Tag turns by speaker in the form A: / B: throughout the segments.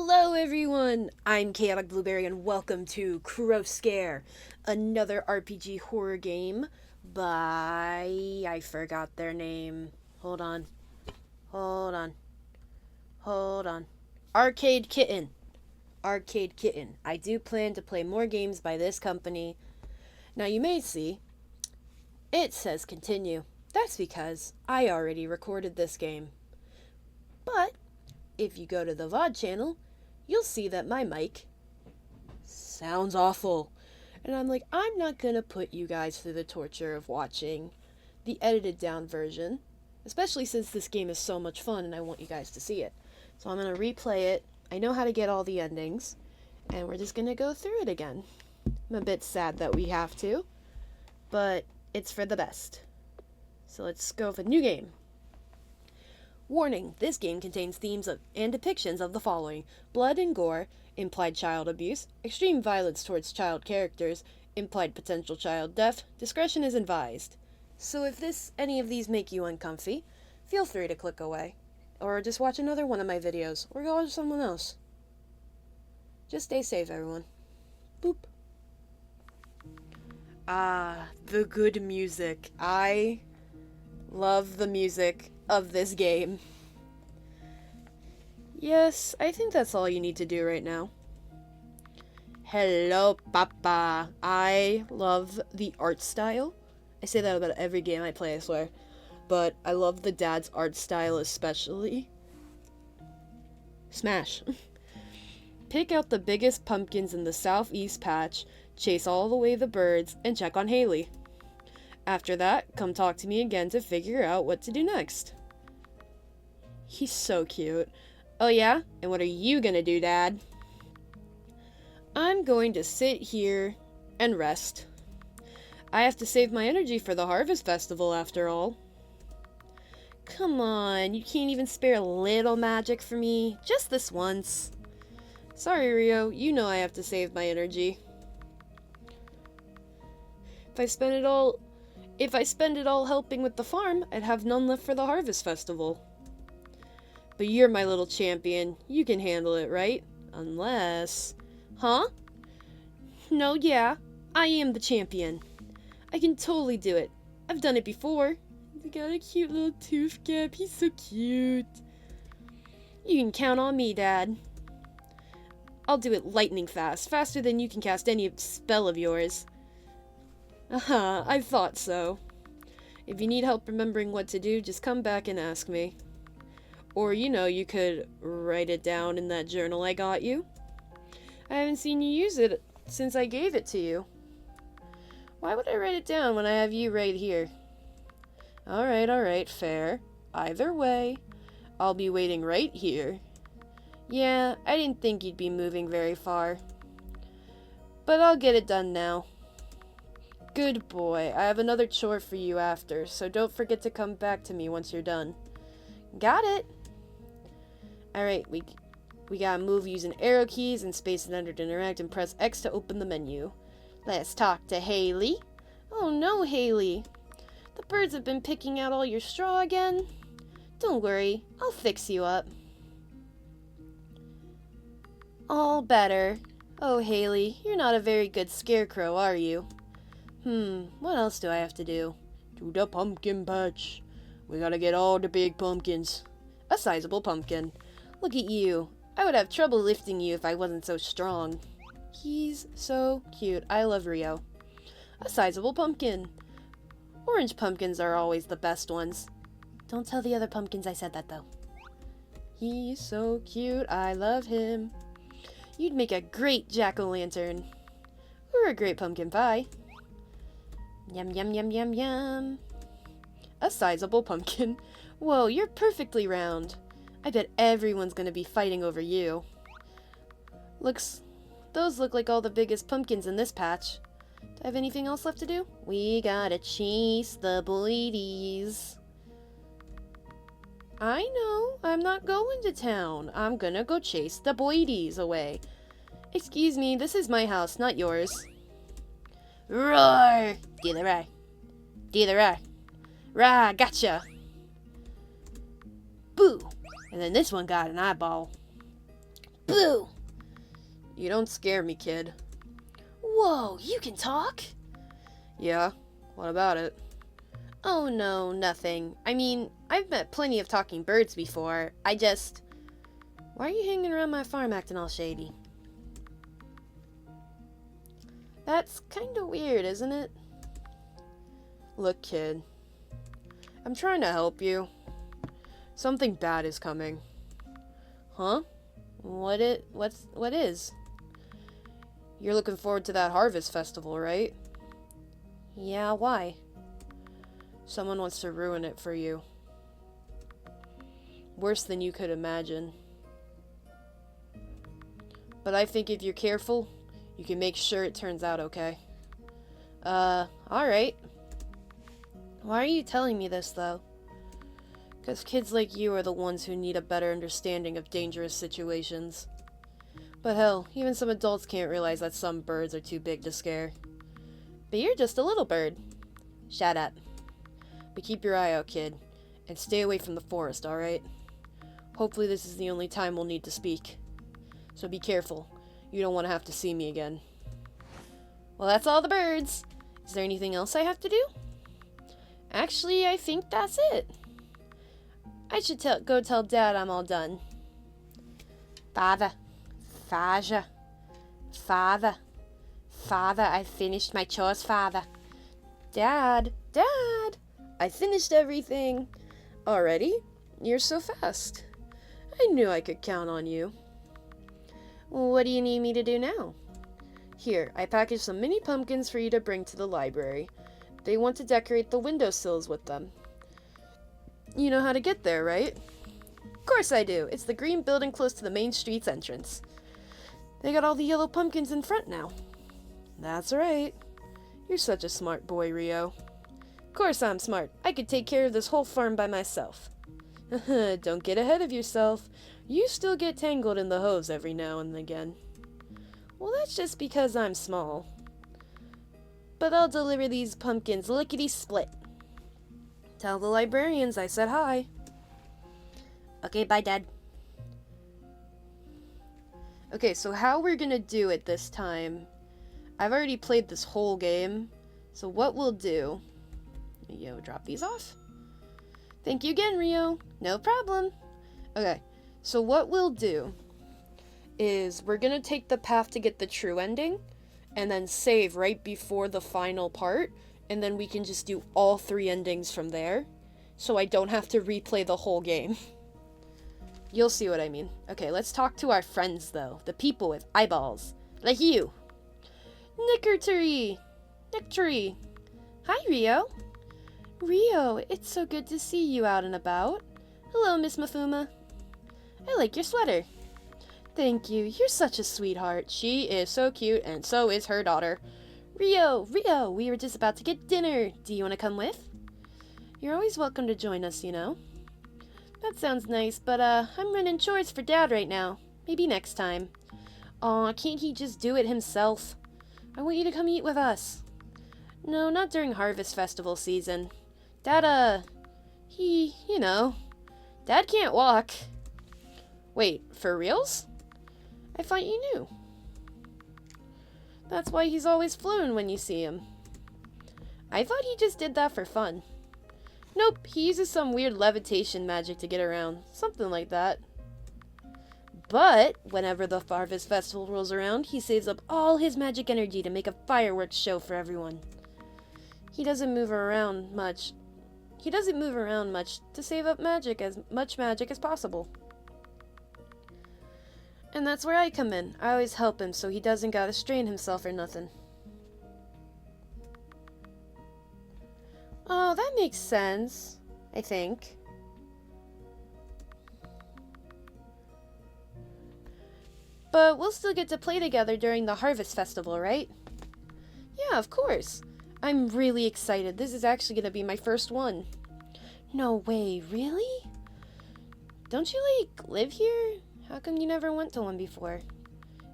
A: Hello everyone, I'm Chaotic Blueberry and welcome to Crowscare, another RPG horror game by... I forgot their name. Hold on. Arcade Kitten. I do plan to play more games by this company. Now you may see, it says continue. That's because I already recorded this game. But if you go to the VOD channel, you'll see that my mic sounds awful. And I'm like, I'm not gonna put you guys through the torture of watching the edited down version, especially since this game is so much fun and I want you guys to see it. So I'm gonna replay it. I know how to get all the endings, and we're just gonna go through it again. I'm a bit sad that we have to, but it's for the best. So let's go with a new game. Warning, this game contains themes of and depictions of the following: blood and gore, implied child abuse, extreme violence towards child characters, implied potential child death. Discretion is advised. So if any of these make you uncomfy, feel free to click away. Or just watch another one of my videos, or go watch someone else. Just stay safe, everyone. Boop. Ah, the good music. I love the music of this game. Yes, I think that's all you need to do right now. Hello, Papa. I love the art style. I say that about every game I play, I swear. But I love the dad's art style especially. Smash. Pick out the biggest pumpkins in the southeast patch, chase all the way the birds, and check on Haley. After that, come talk to me again to figure out what to do next. He's so cute. Oh yeah? And what are you gonna do, Dad? I'm going to sit here and rest. I have to save my energy for the Harvest Festival after all. Come on, you can't even spare a little magic for me? Just this once. Sorry, Rio, you know I have to save my energy. If I spend it all helping with the farm, I'd have none left for the Harvest Festival. But you're my little champion. You can handle it, right? Unless... Huh? No, yeah. I am the champion. I can totally do it. I've done it before. He's got a cute little tooth gap. He's so cute. You can count on me, Dad. I'll do it lightning fast. Faster than you can cast any spell of yours. Aha, I thought so. If you need help remembering what to do, just come back and ask me. Or, you could write it down in that journal I got you. I haven't seen you use it since I gave it to you. Why would I write it down when I have you right here? Alright, fair. Either way, I'll be waiting right here. Yeah, I didn't think you'd be moving very far. But I'll get it done now. Good boy. I have another chore for you after, so don't forget to come back to me once you're done. Got it! Alright, we gotta move using arrow keys and space and enter to interact and press X to open the menu. Let's talk to Haley. Oh no, Haley. The birds have been picking out all your straw again. Don't worry, I'll fix you up. All better. Oh, Haley, you're not a very good scarecrow, are you? What else do I have to do? To the pumpkin patch. We gotta get all the big pumpkins. A sizable pumpkin. Look at you. I would have trouble lifting you if I wasn't so strong. He's so cute. I love Rio. A sizable pumpkin. Orange pumpkins are always the best ones. Don't tell the other pumpkins I said that, though. He's so cute. I love him. You'd make a great jack-o'-lantern. Or a great pumpkin pie. Yum, yum, yum, yum, yum. A sizable pumpkin. Whoa, you're perfectly round. I bet everyone's gonna be fighting over you. Those look like all the biggest pumpkins in this patch. Do I have anything else left to do? We gotta chase the boydies. I know, I'm not going to town. I'm gonna go chase the boydies away. Excuse me, this is my house, not yours. Roar! Do the roar. Do the roar. Rah, gotcha! Boo! And then this one got an eyeball. Boo! You don't scare me, kid.
B: Whoa, you can talk?
A: Yeah? What about it?
B: Oh no, nothing. I mean, I've met plenty of talking birds before. Why are you hanging around my farm acting all shady? That's kinda weird, isn't it?
A: Look, kid. I'm trying to help you. Something bad is coming.
B: Huh? What is?
A: You're looking forward to that harvest festival, right?
B: Yeah, why?
A: Someone wants to ruin it for you. Worse than you could imagine. But I think if you're careful, you can make sure it turns out okay.
B: Alright. Why are you telling me this, though?
A: Because kids like you are the ones who need a better understanding of dangerous situations. But hell, even some adults can't realize that some birds are too big to scare.
B: But you're just a little bird.
A: Shut up. But keep your eye out, kid. And stay away from the forest, alright? Hopefully this is the only time we'll need to speak. So be careful. You don't want to have to see me again.
B: Well, that's all the birds. Is there anything else I have to do? Actually, I think that's it. I should go tell Dad I'm all done. Father, Father, Father, Father, I finished my chores, Father.
A: Dad, Dad, I finished everything. Already? You're so fast. I knew I could count on you.
B: What do you need me to do now?
A: Here, I packaged some mini pumpkins for you to bring to the library. They want to decorate the windowsills with them. You know how to get there, right?
B: Of course I do. It's the green building close to the main street's entrance.
A: They got all the yellow pumpkins in front now. That's right. You're such a smart boy, Rio.
B: Of course I'm smart. I could take care of this whole farm by myself.
A: Don't get ahead of yourself. You still get tangled in the hose every now and again.
B: Well, that's just because I'm small. But I'll deliver these pumpkins lickety-split.
A: Tell the librarians I said hi.
B: Okay, bye, Dad.
A: Okay, so how we're gonna do it this time... I've already played this whole game, so what we'll do... Yo, drop these off.
B: Thank you again, Rio. No problem.
A: Okay, so what we'll do is we're gonna take the path to get the true ending, and then save right before the final part, and then we can just do all 3 endings from there, so I don't have to replay the whole game. You'll see what I mean. Okay, let's talk to our friends, though. The people with eyeballs. Like you.
B: Nickertory. Nectary. Hi, Rio. Rio, it's so good to see you out and about. Hello, Miss Mafuma. I like your sweater.
A: Thank you. You're such a sweetheart. She is so cute, and so is her daughter.
B: Rio, we were just about to get dinner. Do you want to come with?
A: You're always welcome to join us, you know.
B: That sounds nice, but I'm running chores for Dad right now. Maybe next time.
A: Aw, can't he just do it himself? I want you to come eat with us.
B: No, not during Harvest Festival season.
A: Dad,
B: Dad can't walk.
A: Wait, for reals?
B: I thought you knew.
A: That's why he's always flown when you see him.
B: I thought he just did that for fun.
A: Nope, he uses some weird levitation magic to get around. Something like that. But, whenever the Harvest Festival rolls around, he saves up all his magic energy to make a fireworks show for everyone. He doesn't move around much to save up as much magic as possible. And that's where I come in. I always help him so he doesn't gotta strain himself or nothing.
B: Oh, that makes sense, I think.
A: But we'll still get to play together during the Harvest Festival, right?
B: Yeah, of course.
A: I'm really excited. This is actually gonna be my first one.
B: No way, really?
A: Don't you, live here? How come you never went to one before?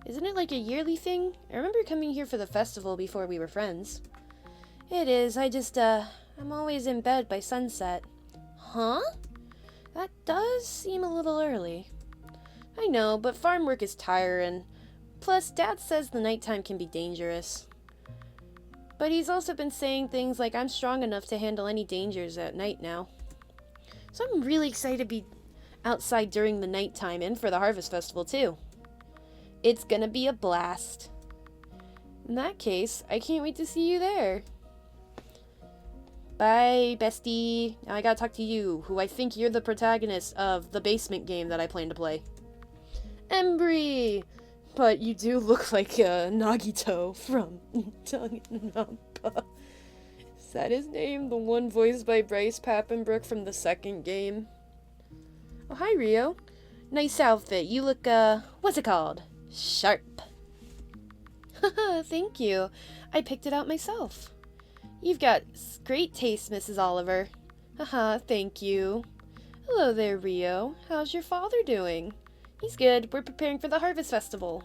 A: Isn't it like a yearly thing? I remember coming here for the festival before we were friends.
B: It is. I'm always in bed by sunset.
A: Huh?
B: That does seem a little early.
A: I know, but farm work is tiring.
B: Plus, Dad says the nighttime can be dangerous. But he's also been saying things like I'm strong enough to handle any dangers at night now. So I'm really excited to be outside during the nighttime and for the Harvest Festival too. It's gonna be a blast. In that case, I can't wait to see you there. Bye, bestie. Now I gotta talk to you, who I think you're the protagonist of the basement game that I plan to play. Embry! But you do look like Nagito from Danganronpa. Is that his name? The one voiced by Bryce Papenbrook from the second game? Oh, hi, Rio. Nice outfit. You look, what's it called? Sharp. Haha, thank you. I picked it out myself. You've got great taste, Mrs. Oliver. Haha, thank you. Hello there, Rio. How's your father doing? He's good. We're preparing for the Harvest Festival.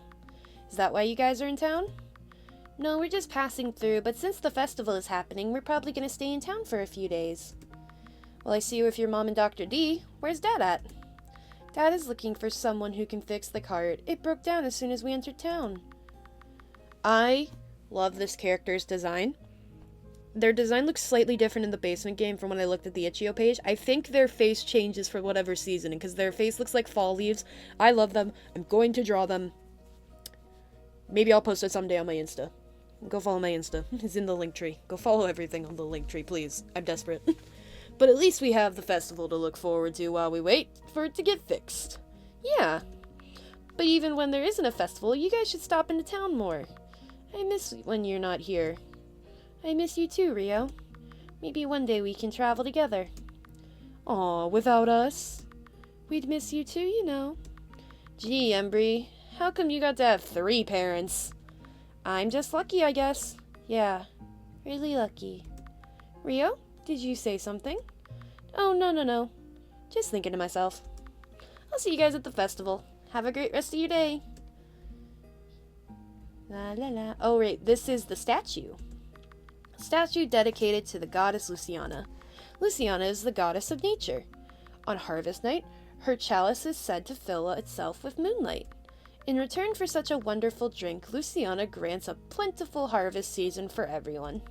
B: Is that why you guys are in town? No, we're just passing through, but since the festival is happening, we're probably going to stay in town for a few days. Well, I see you with your mom and Dr. D. Where's Dad at? Dad is looking for someone who can fix the cart. It broke down as soon as we entered town. I love this character's design. Their design looks slightly different in the basement game from when I looked at the Itch.io page. I think their face changes for whatever season, because their face looks like fall leaves. I love them. I'm going to draw them. Maybe I'll post it someday on my Insta. Go follow my Insta. It's in the link tree. Go follow everything on the link tree, please. I'm desperate. But at least we have the festival to look forward to while we wait for it to get fixed. Yeah. But even when there isn't a festival, you guys should stop into town more. I miss when you're not here. I miss you too, Rio. Maybe one day we can travel together. Aw, without us? We'd miss you too, you know. Gee, Embry, how come you got to have 3 parents? I'm just lucky, I guess. Yeah, really lucky. Rio, did you say something? Oh, no. Just thinking to myself. I'll see you guys at the festival. Have a great rest of your day. La la la. Oh, right, this is the statue. Statue dedicated to the goddess Luciana. Luciana is the goddess of nature. On harvest night, her chalice is said to fill itself with moonlight. In return for such a wonderful drink, Luciana grants a plentiful harvest season for everyone.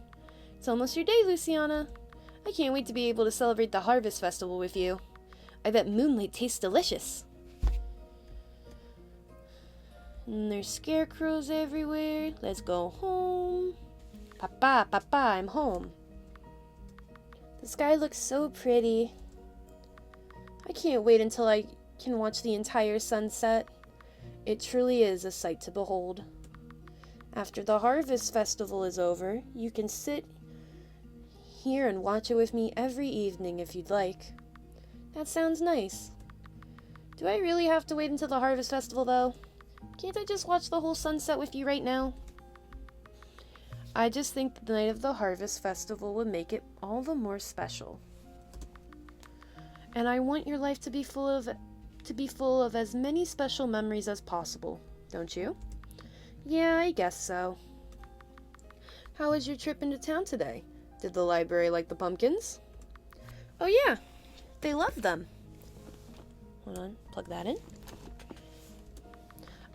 B: It's almost your day, Luciana. I can't wait to be able to celebrate the Harvest Festival with you. I bet moonlight tastes delicious. And there's scarecrows everywhere. Let's go home. Papa, I'm home. The sky looks so pretty. I can't wait until I can watch the entire sunset. It truly is a sight to behold. After the Harvest Festival is over, you can sit here and watch it with me every evening if you'd like. That sounds nice. Do I really have to wait until the Harvest Festival, though? Can't I just watch the whole sunset with you right now? I just think the night of the Harvest Festival would make it all the more special. And I want your life to be full of as many special memories as possible, don't you? Yeah, I guess so. How was your trip into town today? Did the library like the pumpkins? Oh yeah, they love them. Hold on, plug that in.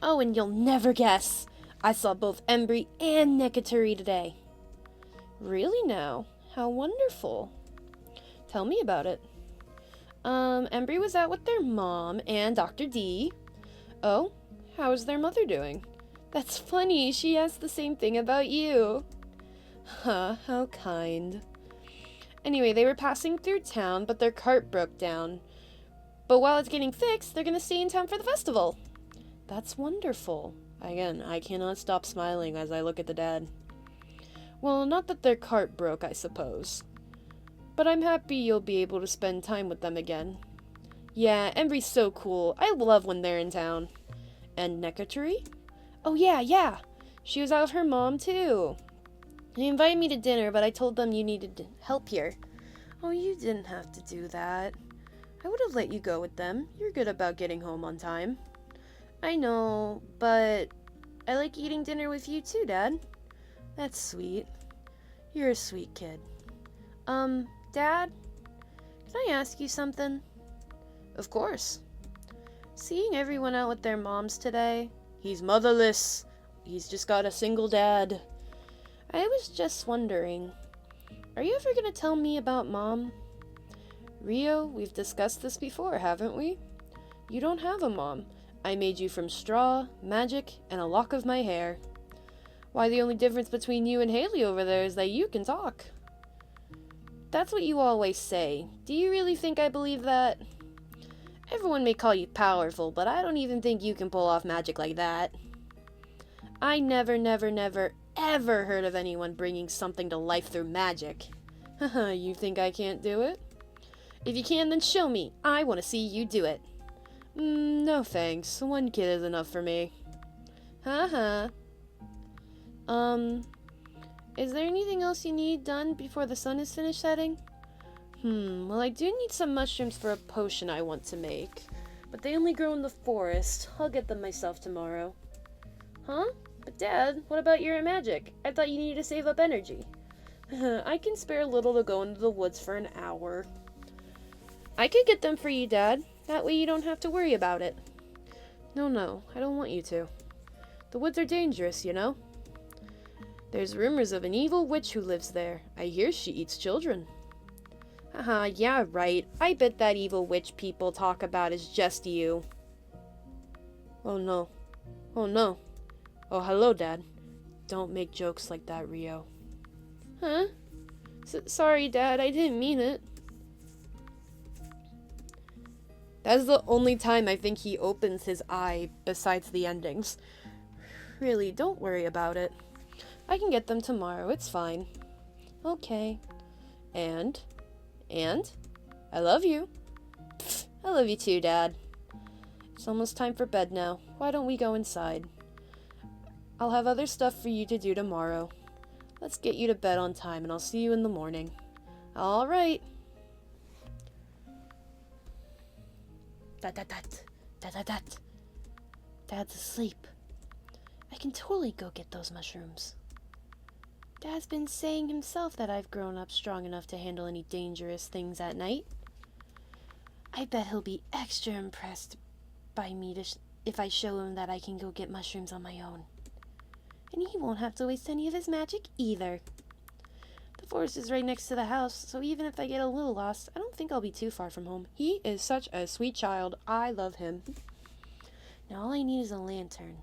B: Oh, and you'll never guess. I saw both Embry and Nekatari today. Really now? How wonderful. Tell me about it. Embry was out with their mom and Dr. D. Oh, how is their mother doing? That's funny, she asked the same thing about you. Huh, how kind. Anyway, they were passing through town, but their cart broke down. But while it's getting fixed, they're gonna stay in town for the festival. That's wonderful. Again, I cannot stop smiling as I look at the dad. Well, not that their cart broke, I suppose. But I'm happy you'll be able to spend time with them again. Yeah, Embry's so cool. I love when they're in town. And Nekatari? Oh yeah. She was out with her mom, too. They invited me to dinner, but I told them you needed help here. Oh, you didn't have to do that. I would have let you go with them. You're good about getting home on time. I know, but I like eating dinner with you too, Dad. That's sweet. You're a sweet kid. Dad? Can I ask you something? Of course. Seeing everyone out with their moms today,
A: He's motherless. He's just got a single dad.
B: I was just wondering, are you ever gonna tell me about Mom?
A: Rio, we've discussed this before, haven't we? You don't have a mom. I made you from straw, magic, and a lock of my hair. Why, the only difference between you and Haley over there is that you can talk. That's what you always say. Do you really think I believe that? Everyone may call you powerful, but I don't even think you can pull off magic like that. I never, ever heard of anyone bringing something to life through magic. Haha, you think I can't do it? If you can, then show me. I want to see you do it. No thanks. One kid is enough for me. Haha. Is there anything else you need done before the sun is finished setting? Well, I do need some mushrooms for a potion I want to make. But they only grow in the forest. I'll get them myself tomorrow. Huh? But Dad, what about your magic? I thought you needed to save up energy. I can spare a little to go into the woods for an hour. I could get them for you, Dad. That way you don't have to worry about it. No, I don't want you to. The woods are dangerous, you know? There's rumors of an evil witch who lives there. I hear she eats children. Haha, yeah, right. I bet that evil witch people talk about is just you. Oh no. Oh, hello, Dad. Don't make jokes like that, Rio. Huh? Sorry, Dad, I didn't mean it. That's the only time I think he opens his eye besides the endings. Really, don't worry about it. I can get them tomorrow, it's fine. Okay. And? I love you. Pfft, I love you too, Dad. It's almost time for bed now. Why don't we go inside? I'll have other stuff for you to do tomorrow. Let's get you to bed on time and I'll see you in the morning. All right. Dat. Dad's asleep. I can totally go get those mushrooms. Dad's been saying himself that I've grown up strong enough to handle any dangerous things at night. I bet he'll be extra impressed by me if I show him that I can go get mushrooms on my own. And he won't have to waste any of his magic either. The forest is right next to the house, so even if I get a little lost, I don't think I'll be too far from home. He is such a sweet child. I love him. Now all I need is a lantern.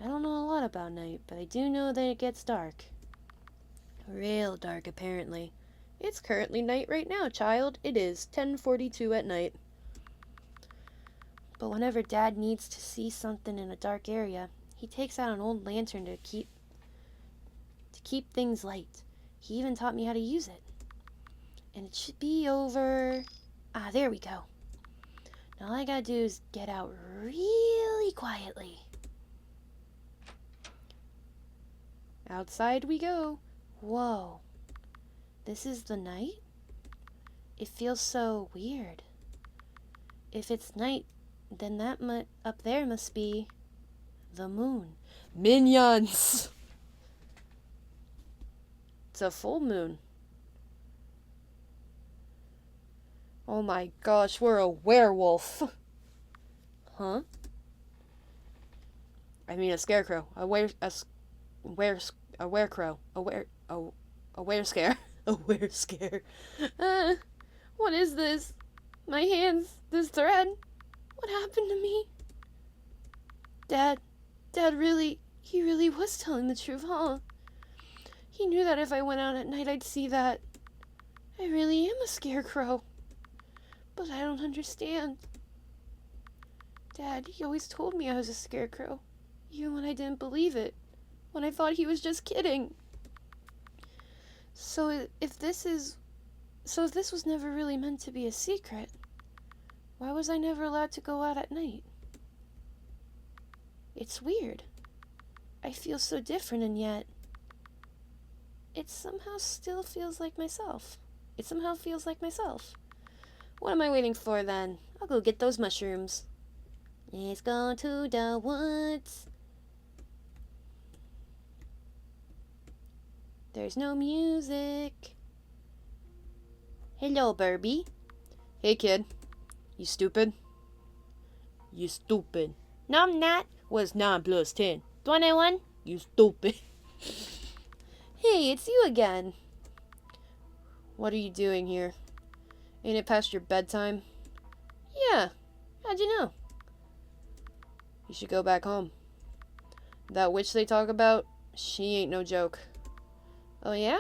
A: I don't know a lot about night, but I do know that it gets dark. Real dark, apparently. It's currently night right now, child. It is 10:42 at night. But whenever Dad needs to see something in a dark area, he takes out an old lantern to keep things light. He even taught me how to use it. And it should be over... Ah, there we go. Now all I gotta do is get out really quietly. Outside we go. Whoa. This is the night? It feels so weird. If it's night, then that up there must be the moon. Minions! It's a full moon. Oh my gosh, we're a werewolf. Huh? I mean a scarecrow. A werecrow. A werescare. A werescare. What is this? My hands. This thread. What happened to me? Dad really, he really was telling the truth, huh? He knew that if I went out at night, I'd see that. I really am a scarecrow. But I don't understand. Dad, he always told me I was a scarecrow. Even when I didn't believe it. When I thought he was just kidding. So if this was never really meant to be a secret, why was I never allowed to go out at night? It's weird. I feel so different, and yet it somehow still feels like myself. It somehow feels like myself. What am I waiting for then? I'll go get those mushrooms. Let's go to the woods. There's no music. Hello, Burby. Hey, kid. You stupid? You stupid. No, I'm not. What's 9 plus 10?
B: 21?
A: You stupid.
B: Hey, it's you again.
A: What are you doing here? Ain't it past your bedtime?
B: Yeah. How'd you know?
A: You should go back home. That witch they talk about, she ain't no joke.
B: Oh, yeah?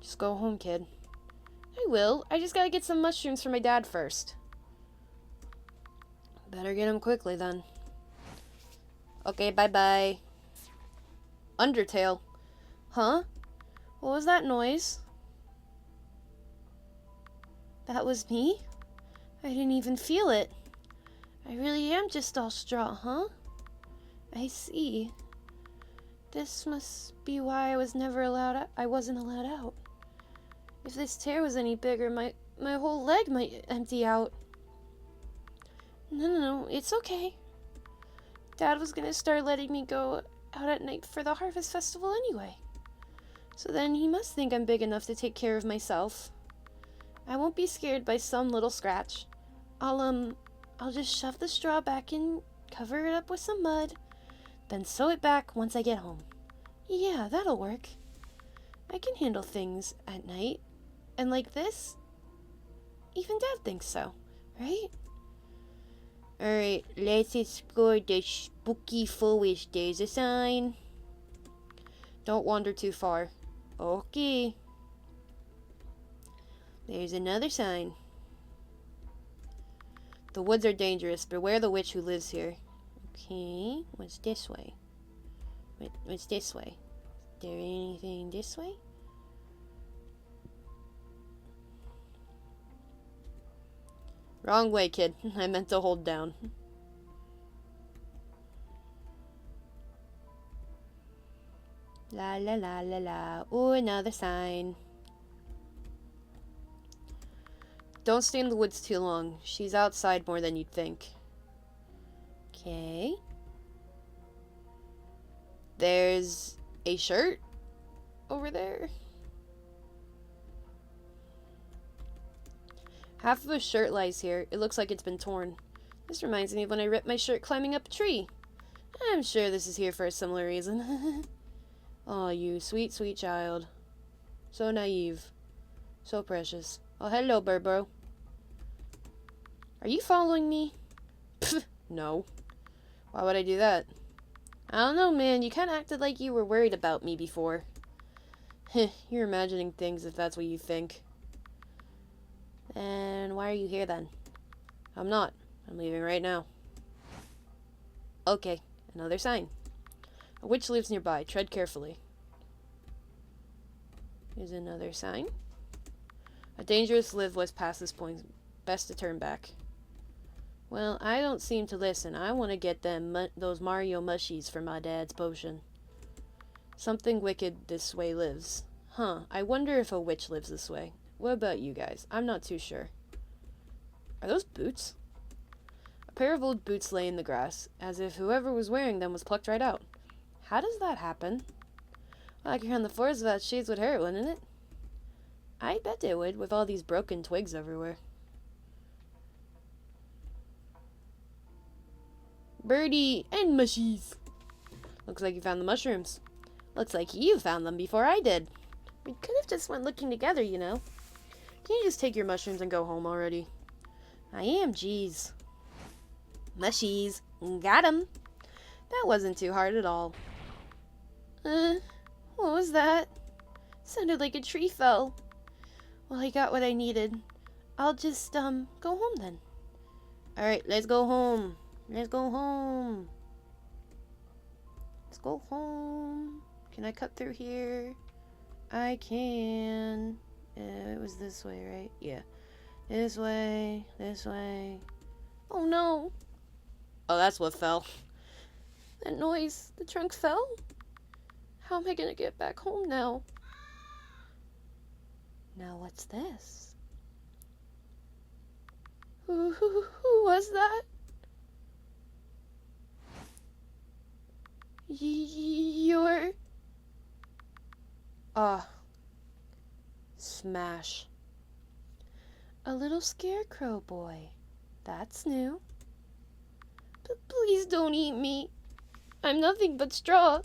A: Just go home, kid.
B: I will. I just gotta get some mushrooms for my dad first.
A: Better get them quickly then.
B: Okay, bye-bye.
A: Undertale.
B: Huh? What was that noise? That was me? I didn't even feel it. I really am just all straw, huh? I see. This must be why I wasn't allowed out. If this tear was any bigger, my whole leg might empty out. No, it's okay. Dad was gonna start letting me go out at night for the Harvest Festival anyway. So then he must think I'm big enough to take care of myself. I won't be scared by some little scratch. I'll just shove the straw back in, cover it up with some mud, then sew it back once I get home. Yeah, that'll work. I can handle things at night. And like this, even Dad thinks so, right?
A: Alright, let's explore the spooky forest. There's a sign. Don't wander too far. Okay. There's another sign. The woods are dangerous. Beware the witch who lives here. Okay, what's this way? What's this way? Is there anything this way? Wrong way, kid. I meant to hold down. La la la la la. Ooh, another sign. Don't stay in the woods too long. She's outside more than you'd think. Okay. There's a shirt over there. Half of a shirt lies here. It looks like it's been torn. This reminds me of when I ripped my shirt climbing up a tree. I'm sure this is here for a similar reason. Oh, you sweet, sweet child. So naive. So precious. Oh, hello, Burbo. Are you following me? Pfft, no. Why would I do that?
B: I don't know, man. You kind of acted like you were worried about me before.
A: You're imagining things if that's what you think.
B: And why are you here then?
A: I'm not. I'm leaving right now. Okay, another sign. A witch lives nearby. Tread carefully. Here's another sign. A dangerous live west past this point. Best to turn back. Well, I don't seem to listen. I want to get those Mario mushies for my dad's potion. Something wicked this way lives. Huh, I wonder if a witch lives this way. What about you guys? I'm not too sure. Are those boots? A pair of old boots lay in the grass, as if whoever was wearing them was plucked right out. How does that happen? Walking around the forest without shoes would hurt, wouldn't it? I bet it would, with all these broken twigs everywhere. Birdie and mushies. Looks like you found the mushrooms.
B: Looks like you found them before I did. We could have just went looking together, you know.
A: Can you just take your mushrooms and go home already?
B: I am, jeez.
A: Mushies. Got 'em. That wasn't too hard at all.
B: What was that? Sounded like a tree fell. Well, I got what I needed. I'll just, go home then.
A: Alright, let's go home. Let's go home. Let's go home. Can I cut through here? I can. It was this way, right? Yeah. This way. This way.
B: Oh no.
A: Oh, that's what fell.
B: That noise. The trunk fell? How am I gonna get back home now?
A: Now what's this?
B: Who was that? You're...
A: Smash.
B: A little scarecrow boy. That's new. But please don't eat me. I'm nothing but straw.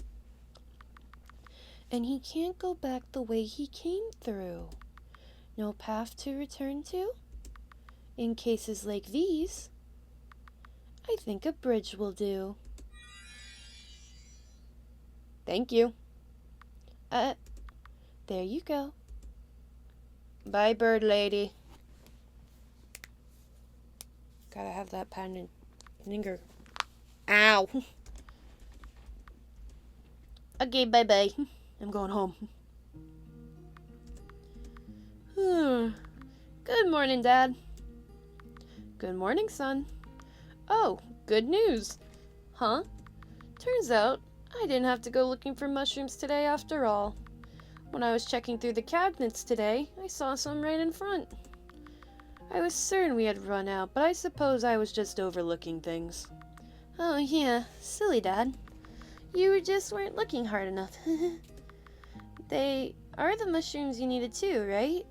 B: And he can't go back the way he came through. No path to return to? In cases like these, I think a bridge will do.
A: Thank you.
B: There you go.
A: Bye, bird lady. Gotta have that pen and finger. Ow.
B: Okay, bye-bye.
A: I'm going home.
B: Good morning, Dad.
A: Good morning, son.
B: Oh, good news. Huh? Turns out I didn't have to go looking for mushrooms today after all. When I was checking through the cabinets today, I saw some right in front. I was certain we had run out, but I suppose I was just overlooking things. Oh yeah, silly Dad. You just weren't looking hard enough. They are the mushrooms you needed too, right?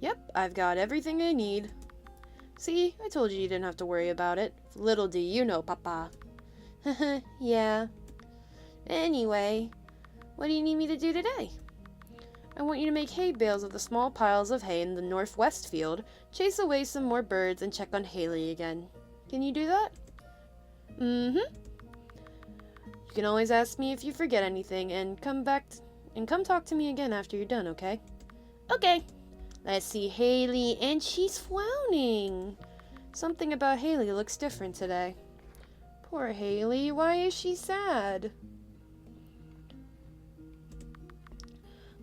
A: Yep, I've got everything I need. See, I told you didn't have to worry about it. Little do you know, Papa.
B: Yeah. Anyway, what do you need me to do today?
A: I want you to make hay bales of the small piles of hay in the northwest field, chase away some more birds, and check on Haley again. Can you do that?
B: Mm-hmm.
A: You can always ask me if you forget anything, and come talk to me again after you're done, okay?
B: Okay.
A: Let's see Haley, and she's frowning. Something about Haley looks different today. Poor Haley, why is she sad?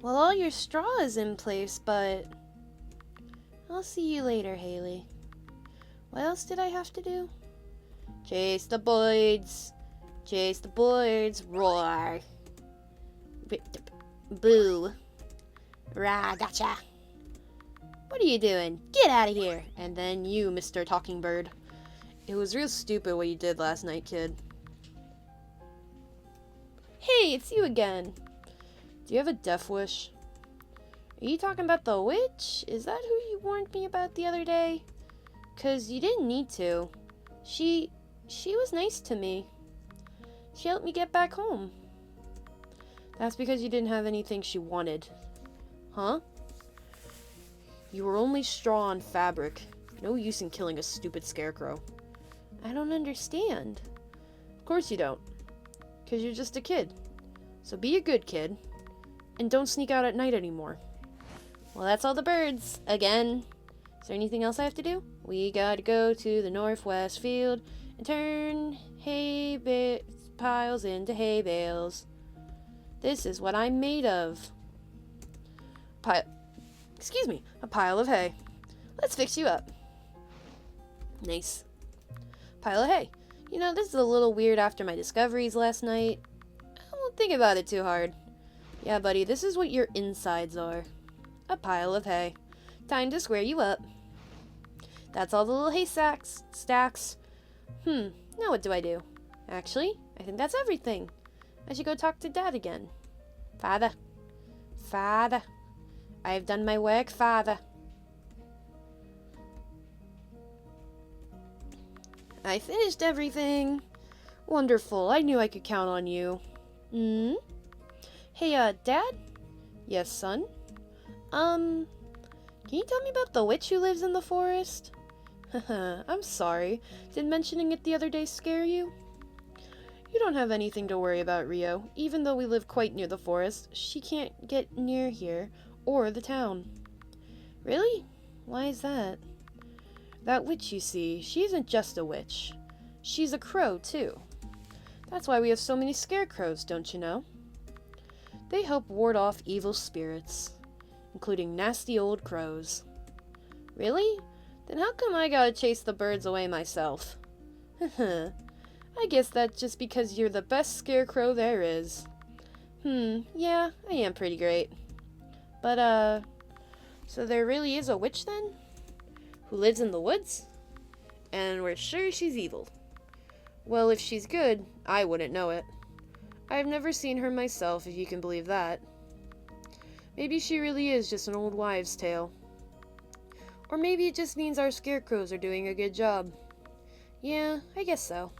B: Well, all your straw is in place, but I'll see you later, Haley. What else did I have to do?
A: Chase the birds. Chase the birds. Roar.
B: Boo. Rah, gotcha.
A: What are you doing? Get out of here. And then you, Mr. Talking Bird. It was real stupid what you did last night, kid.
B: Hey, it's you again.
A: Do you have a death wish?
B: Are you talking about the witch? Is that who you warned me about the other day? 'Cause you didn't need to. She was nice to me. She helped me get back home.
A: That's because you didn't have anything she wanted. Huh? You were only straw and fabric. No use in killing a stupid scarecrow.
B: I don't understand.
A: Of course you don't. 'Cause you're just a kid. So be a good kid. And don't sneak out at night anymore.
B: Well, that's all the birds. Again. Is there anything else I have to do?
A: We gotta go to the northwest field and turn piles into hay bales. This is what I'm made of. A pile of hay.
B: Let's fix you up.
A: Nice.
B: Pile of hay. You know, this is a little weird after my discoveries last night. I won't think about it too hard.
A: Yeah, buddy, this is what your insides are. A pile of hay.
B: Time to square you up.
A: That's all the little hay stacks.
B: Now what do I do? Actually, I think that's everything. I should go talk to Dad again.
A: Father. I have done my work, Father.
B: I finished everything.
A: Wonderful. I knew I could count on you.
B: Hey, Dad?
A: Yes, son?
B: Can you tell me about the witch who lives in the forest?
A: I'm sorry. Did mentioning it the other day scare you? You don't have anything to worry about, Rio. Even though we live quite near the forest, she can't get near here or the town.
B: Really? Why is that?
A: That witch, you see, she isn't just a witch. She's a crow, too. That's why we have so many scarecrows, don't you know? They help ward off evil spirits, including nasty old crows.
B: Really? Then how come I gotta chase the birds away myself?
A: I guess that's just because you're the best scarecrow there is.
B: Yeah, I am pretty great.
A: But, so there really is a witch then?
B: Who lives in the woods?
A: And we're sure she's evil. Well, if she's good, I wouldn't know it. I've never seen her myself, if you can believe that. Maybe she really is just an old wives' tale. Or maybe it just means our scarecrows are doing a good job.
B: Yeah, I guess so.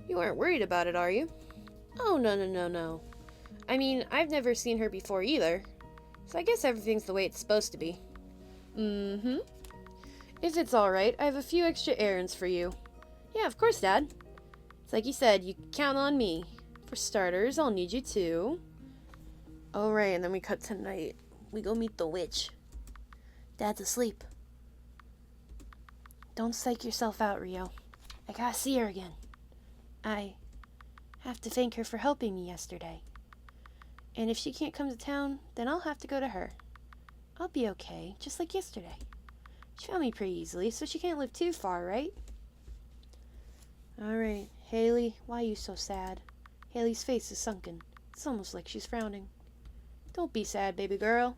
A: You aren't worried about it, are you?
B: Oh, no, no, no, no. I mean, I've never seen her before either, so I guess everything's the way it's supposed to be.
A: Mm-hmm. If it's alright, I have a few extra errands for you.
B: Yeah, of course, Dad. It's like you said, you can count on me. For starters, I'll need you to.
A: Alright, and then we cut to night. We go meet the witch.
B: Dad's asleep. Don't psych yourself out, Rio. I gotta see her again. I have to thank her for helping me yesterday. And if she can't come to town, then I'll have to go to her. I'll be okay, just like yesterday. She found me pretty easily, so she can't live too far, right? Alright, Haley, why are you so sad? Haley's face is sunken. It's almost like she's frowning. Don't be sad, baby girl.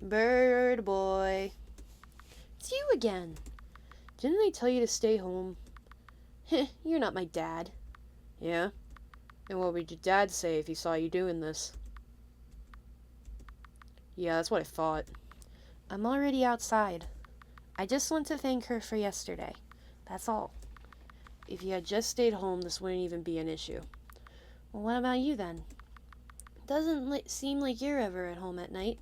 A: Bird boy.
B: It's you again.
A: Didn't I tell you to stay home?
B: You're not my dad.
A: Yeah? And what would your dad say if he saw you doing this? Yeah, that's what I thought.
B: I'm already outside. I just want to thank her for yesterday. That's all.
A: If you had just stayed home, this wouldn't even be an issue.
B: Well, what about you then? Doesn't seem like you're ever at home at night.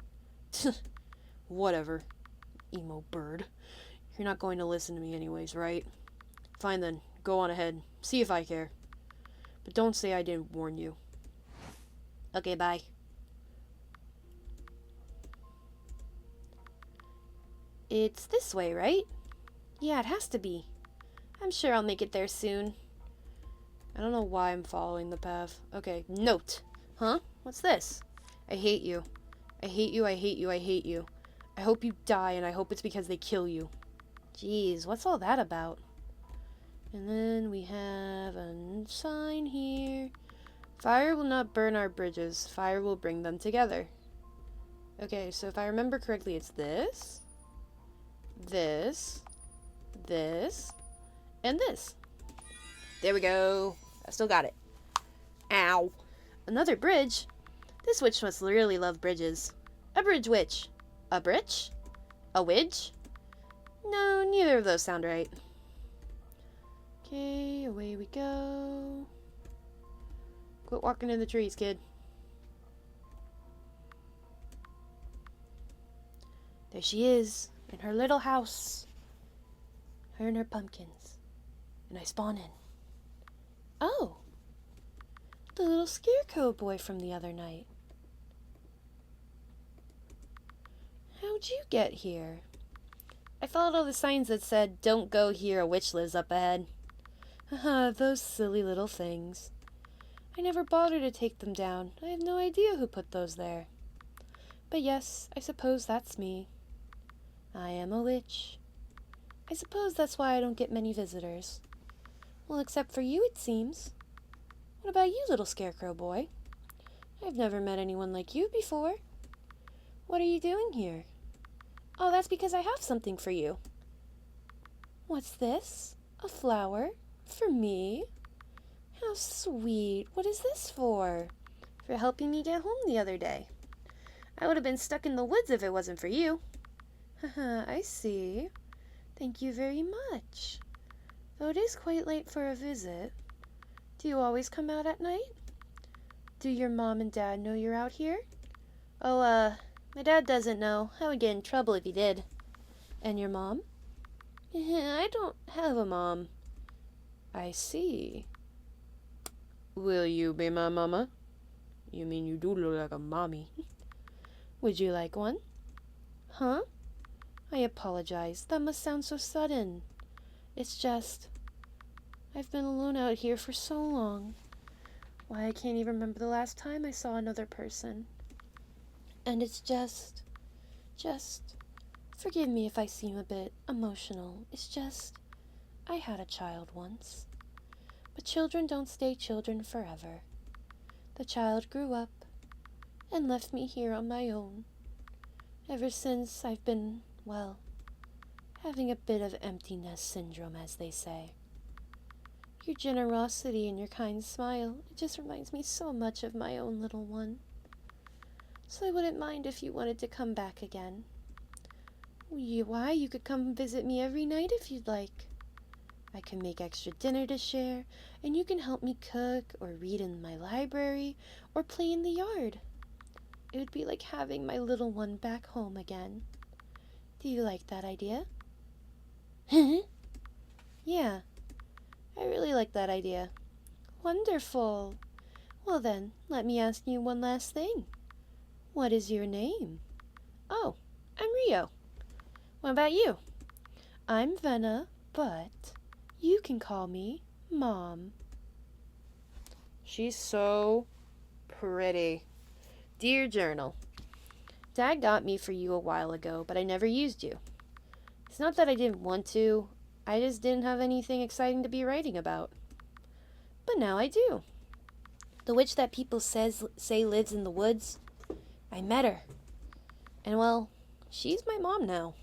A: Whatever, emo bird. You're not going to listen to me anyways, right? Fine then, go on ahead. See if I care. But don't say I didn't warn you.
B: Okay, bye. It's this way, right? Yeah, it has to be. I'm sure I'll make it there soon.
A: I don't know why I'm following the path. Okay, note.
B: Huh? What's this?
A: I hate you. I hate you, I hate you, I hate you. I hope you die, and I hope it's because they kill you.
B: Jeez, what's all that about? And then we have a sign here.
A: Fire will not burn our bridges. Fire will bring them together. Okay, so if I remember correctly, it's this, this, and this.
B: There we go. I still got it. Ow. Another bridge? This witch must really love bridges. A bridge witch. A bridge? A widge? No, neither of those sound right.
A: Okay, away we go. Quit walking in the trees, kid.
B: There she is, in her little house. Her and her pumpkins. And I spawn in. Oh! The little Scarecrow boy from the other night. How'd you get here? I followed all the signs that said, "Don't go here, a witch lives up ahead." Haha, those silly little things. I never bothered to take them down. I have no idea who put those there. But yes, I suppose that's me. I am a witch. I suppose that's why I don't get many visitors. Well, except for you, it seems. What about you, little Scarecrow boy? I've never met anyone like you before. What are you doing here? Oh, that's because I have something for you. What's this? A flower? For me? How sweet. What is this for? For helping me get home the other day. I would have been stuck in the woods if it wasn't for you. Haha, I see. Thank you very much. Though it is quite late for a visit. Do you always come out at night? Do your mom and dad know you're out here? Oh, my dad doesn't know. I would get in trouble if he did. And your mom? I don't have a mom. I see.
A: Will you be my mama? You mean you do look like a mommy.
B: Would you like one? Huh? I apologize. That must sound so sudden. It's just, I've been alone out here for so long. Why, I can't even remember the last time I saw another person. And it's just, forgive me if I seem a bit emotional. It's just, I had a child once. But children don't stay children forever. The child grew up and left me here on my own. Ever since I've been, well, having a bit of empty nest syndrome, as they say. Your generosity and your kind smile, it just reminds me so much of my own little one. So I wouldn't mind if you wanted to come back again. Why, you could come visit me every night if you'd like. I can make extra dinner to share, and you can help me cook or read in my library or play in the yard. It would be like having my little one back home again. Do you like that idea? Yeah, I really like that idea. Wonderful. Well then, let me ask you one last thing. What is your name? Oh, I'm Rio. What about you? I'm Venna, but you can call me Mom.
A: She's so pretty. Dear Journal,
B: Dad got me for you a while ago, but I never used you. It's not that I didn't want to, I just didn't have anything exciting to be writing about. But now I do. The witch that people say lives in the woods, I met her. And well, she's my mom now.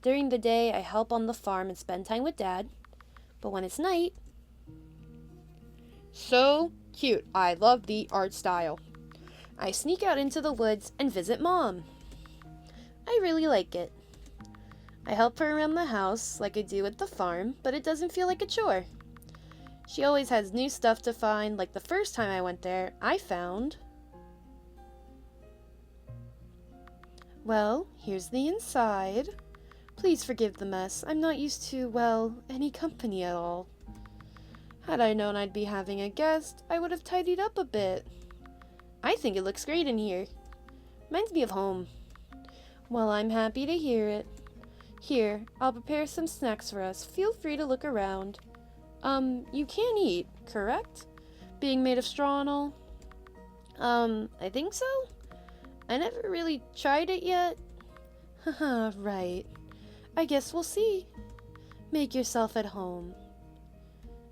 B: During the day, I help on the farm and spend time with Dad. But when it's night...
A: So cute. I love the art style.
B: I sneak out into the woods and visit Mom. I really like it. I help her around the house like I do at the farm, but it doesn't feel like a chore. She always has new stuff to find, like the first time I went there, I found... Well, here's the inside. Please forgive the mess. I'm not used to, well, any company at all. Had I known I'd be having a guest, I would have tidied up a bit. I think it looks great in here. Reminds me of home. Well, I'm happy to hear it. Here, I'll prepare some snacks for us. Feel free to look around. You can eat, correct? Being made of straw and all? I think so? I never really tried it yet. Haha, right. I guess we'll see. Make yourself at home.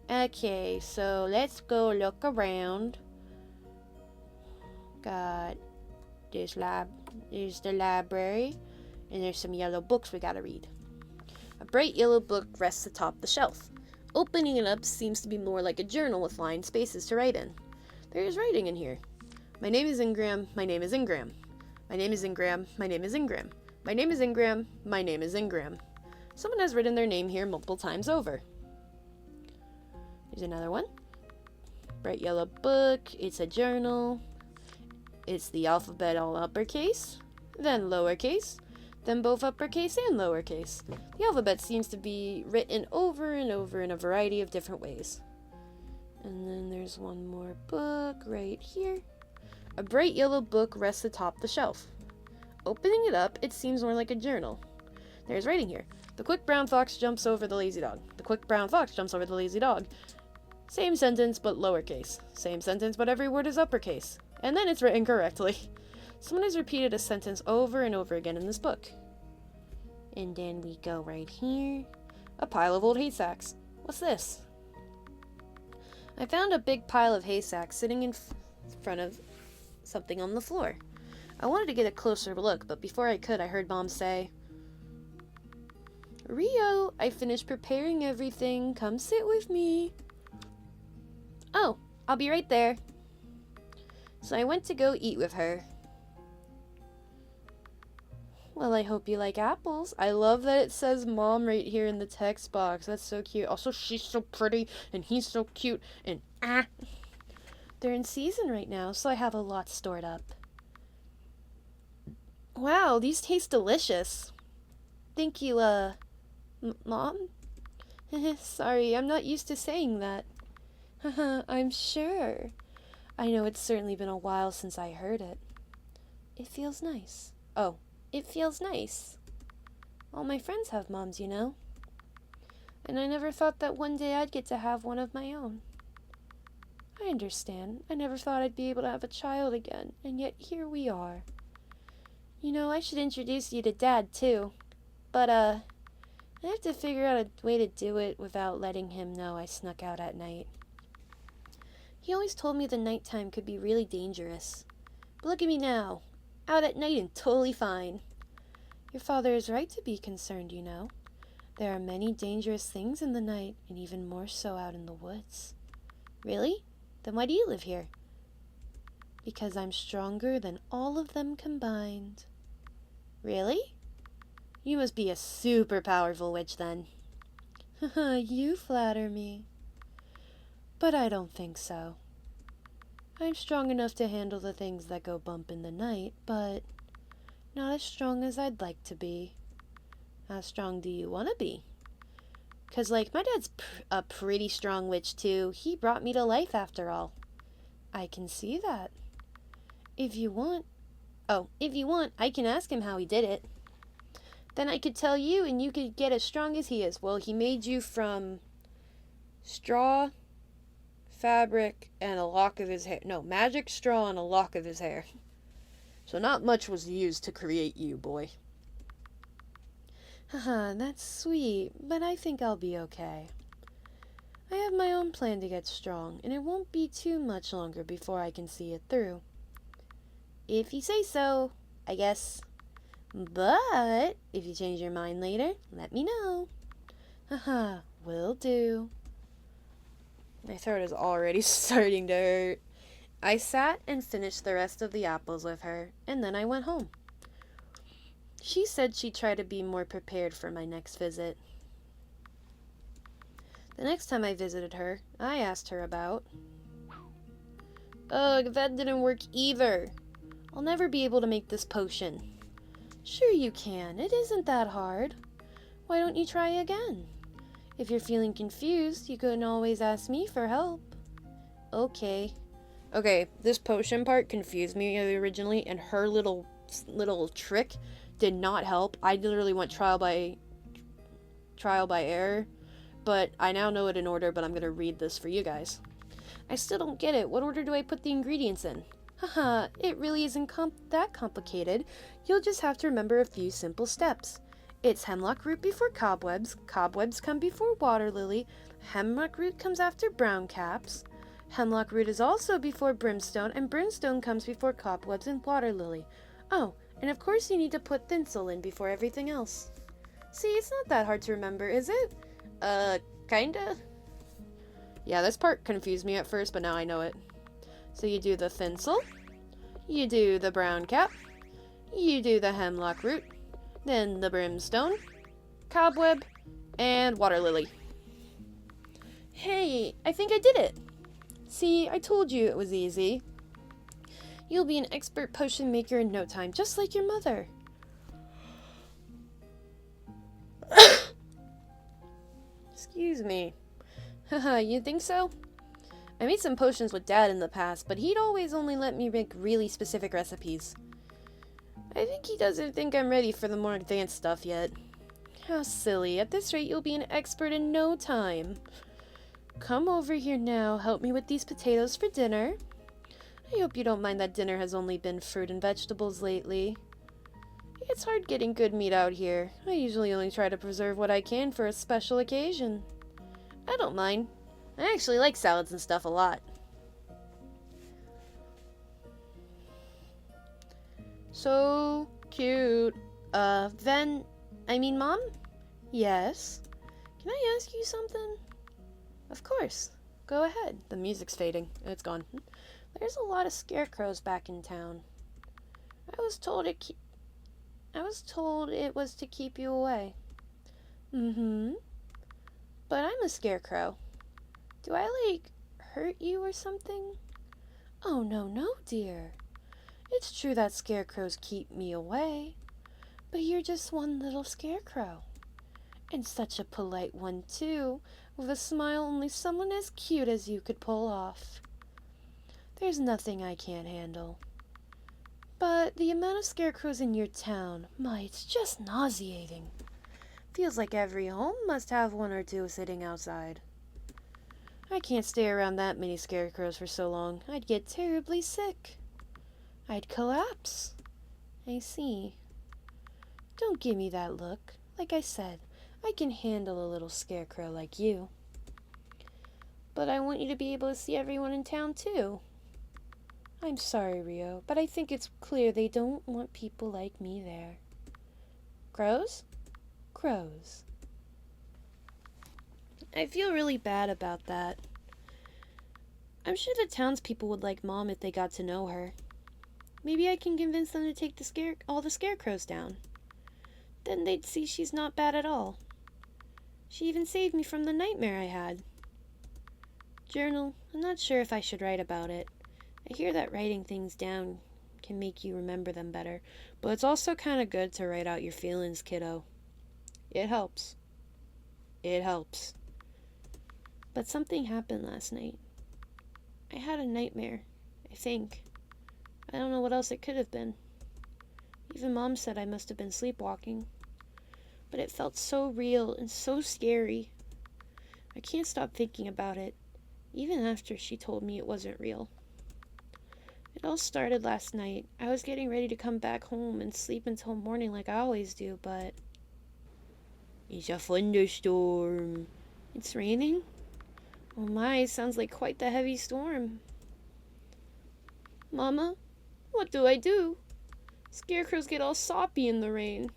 B: Okay, so let's go look around. Got there's the library, and there's some yellow books we gotta read.
A: A bright yellow book rests atop the shelf. Opening it up seems to be more like a journal with lined spaces to write in. There is writing in here. My name is Ingram, my name is Ingram. My name is Ingram, my name is Ingram. My name is Ingram, my name is Ingram. Someone has written their name here multiple times over. There's another one. Bright yellow book, it's a journal. It's the alphabet all uppercase, then lowercase, then both uppercase and lowercase. The alphabet seems to be written over and over in a variety of different ways. And then there's one more book right here. A bright yellow book rests atop the shelf. Opening it up, it seems more like a journal. There's writing here. The quick brown fox jumps over the lazy dog. The quick brown fox jumps over the lazy dog. Same sentence, but lowercase. Same sentence, but every word is uppercase. And then it's written correctly. Someone has repeated a sentence over and over again in this book. And then we go right here. A pile of old hay sacks. What's this? I found a big pile of hay sacks sitting in front of something on the floor. I wanted to get a closer look, but before I could, I heard Mom say, Rio, I finished preparing everything. Come sit with me. Oh, I'll be right there. So I went to go eat with her. Well, I hope you like apples. I love that it says Mom right here in the text box. That's so cute. Also, she's so pretty, and he's so cute, and they're in season right now, so I have a lot stored up. Wow, these taste delicious. Thank you, Mom? Sorry, I'm not used to saying that. I'm sure. I know it's certainly been a while since I heard it. It feels nice. Oh, it feels nice. All my friends have moms, you know. And I never thought that one day I'd get to have one of my own. I understand. I never thought I'd be able to have a child again, and yet here we are. You know, I should introduce you to Dad, too. But, I have to figure out a way to do it without letting him know I snuck out at night. He always told me the nighttime could be really dangerous. But look at me now, out at night and totally fine. Your father is right to be concerned, you know. There are many dangerous things in the night, and even more so out in the woods. Really? Then why do you live here? Because I'm stronger than all of them combined. Really? You must be a super powerful witch then.
B: You flatter me. But I don't think so. I'm strong enough to handle the things that go bump in the night, but not as strong as I'd like to be. How strong do you want to be? 'Cause, like, my dad's a pretty strong witch, too. He brought me to life, after all. I can see that. If you want, I can ask him how he did it. Then I could tell you, and you could get as strong as he is. Well, he made you from straw, fabric, and a lock of his hair. No, magic straw and a lock of his hair. So not much was used to create you, boy. Haha, that's sweet, but I think I'll be okay. I have my own plan to get strong, and it won't be too much longer before I can see it through. If you say so, I guess. But if you change your mind later, let me know. Haha, will do. My throat is already starting to hurt. I sat and finished the rest of the apples with her, and then I went home. She said she'd try to be more prepared for my next visit. The next time I visited her, I asked her about... Ugh, that didn't work either. I'll never be able to make this potion. Sure you can. It isn't that hard. Why don't you try again? If you're feeling confused, you can always ask me for help. Okay. Okay, this potion part confused me originally, and her little trick did not help. I literally went trial by error, but I now know it in order, but I'm going to read this for you guys. I still don't get it. What order do I put the ingredients in? Haha, it really isn't that complicated. You'll just have to remember a few simple steps. It's hemlock root before cobwebs, cobwebs come before water lily, hemlock root comes after brown caps, hemlock root is also before brimstone, and brimstone comes before cobwebs and water lily. Oh, and of course you need to put tinsel in before everything else. See, it's not that hard to remember, is it? Kinda. Yeah, this part confused me at first, but now I know it. So you do the tinsel, you do the brown cap, you do the hemlock root, then the brimstone, cobweb, and water lily. Hey, I think I did it! See, I told you it was easy. You'll be an expert potion maker in no time, just like your mother. Excuse me. Haha, you think so? I made some potions with Dad in the past, but he'd always only let me make really specific recipes. I think he doesn't think I'm ready for the more advanced stuff yet. How silly. At this rate, you'll be an expert in no time. Come over here now. Help me with these potatoes for dinner. I hope you don't mind that dinner has only been fruit and vegetables lately. It's hard getting good meat out here. I usually only try to preserve what I can for a special occasion. I don't mind. I actually like salads and stuff a lot. So cute. Mom? Yes? Can I ask you something? Of course. Go ahead. The music's fading. It's gone. There's a lot of scarecrows back in town. I was told it was to keep you away. Mm-hmm. But I'm a scarecrow. Do I, hurt you or something? Oh, no, dear. It's true that scarecrows keep me away, but you're just one little scarecrow. And such a polite one, too, with a smile only someone as cute as you could pull off. There's nothing I can't handle. But the amount of scarecrows in your town, it's just nauseating. Feels like every home must have one or two sitting outside. I can't stay around that many scarecrows for so long. I'd get terribly sick. I'd collapse. I see. Don't give me that look. Like I said, I can handle a little scarecrow like you. But I want you to be able to see everyone in town, too. I'm sorry, Rio, but I think it's clear they don't want people like me there. Crows? Crows. I feel really bad about that. I'm sure the townspeople would like Mom if they got to know her. Maybe I can convince them to take all the scarecrows down. Then they'd see she's not bad at all. She even saved me from the nightmare I had. Journal, I'm not sure if I should write about it. I hear that writing things down can make you remember them better, but it's also kind of good to write out your feelings, kiddo. It helps. It helps. But something happened last night. I had a nightmare, I think. I don't know what else it could have been. Even Mom said I must have been sleepwalking. But it felt so real and so scary. I can't stop thinking about it, even after she told me it wasn't real. It all started last night. I was getting ready to come back home and sleep until morning like I always do, but... It's a thunderstorm. It's raining? Oh my, sounds like quite the heavy storm. Mama, what do I do? Scarecrows get all soppy in the rain.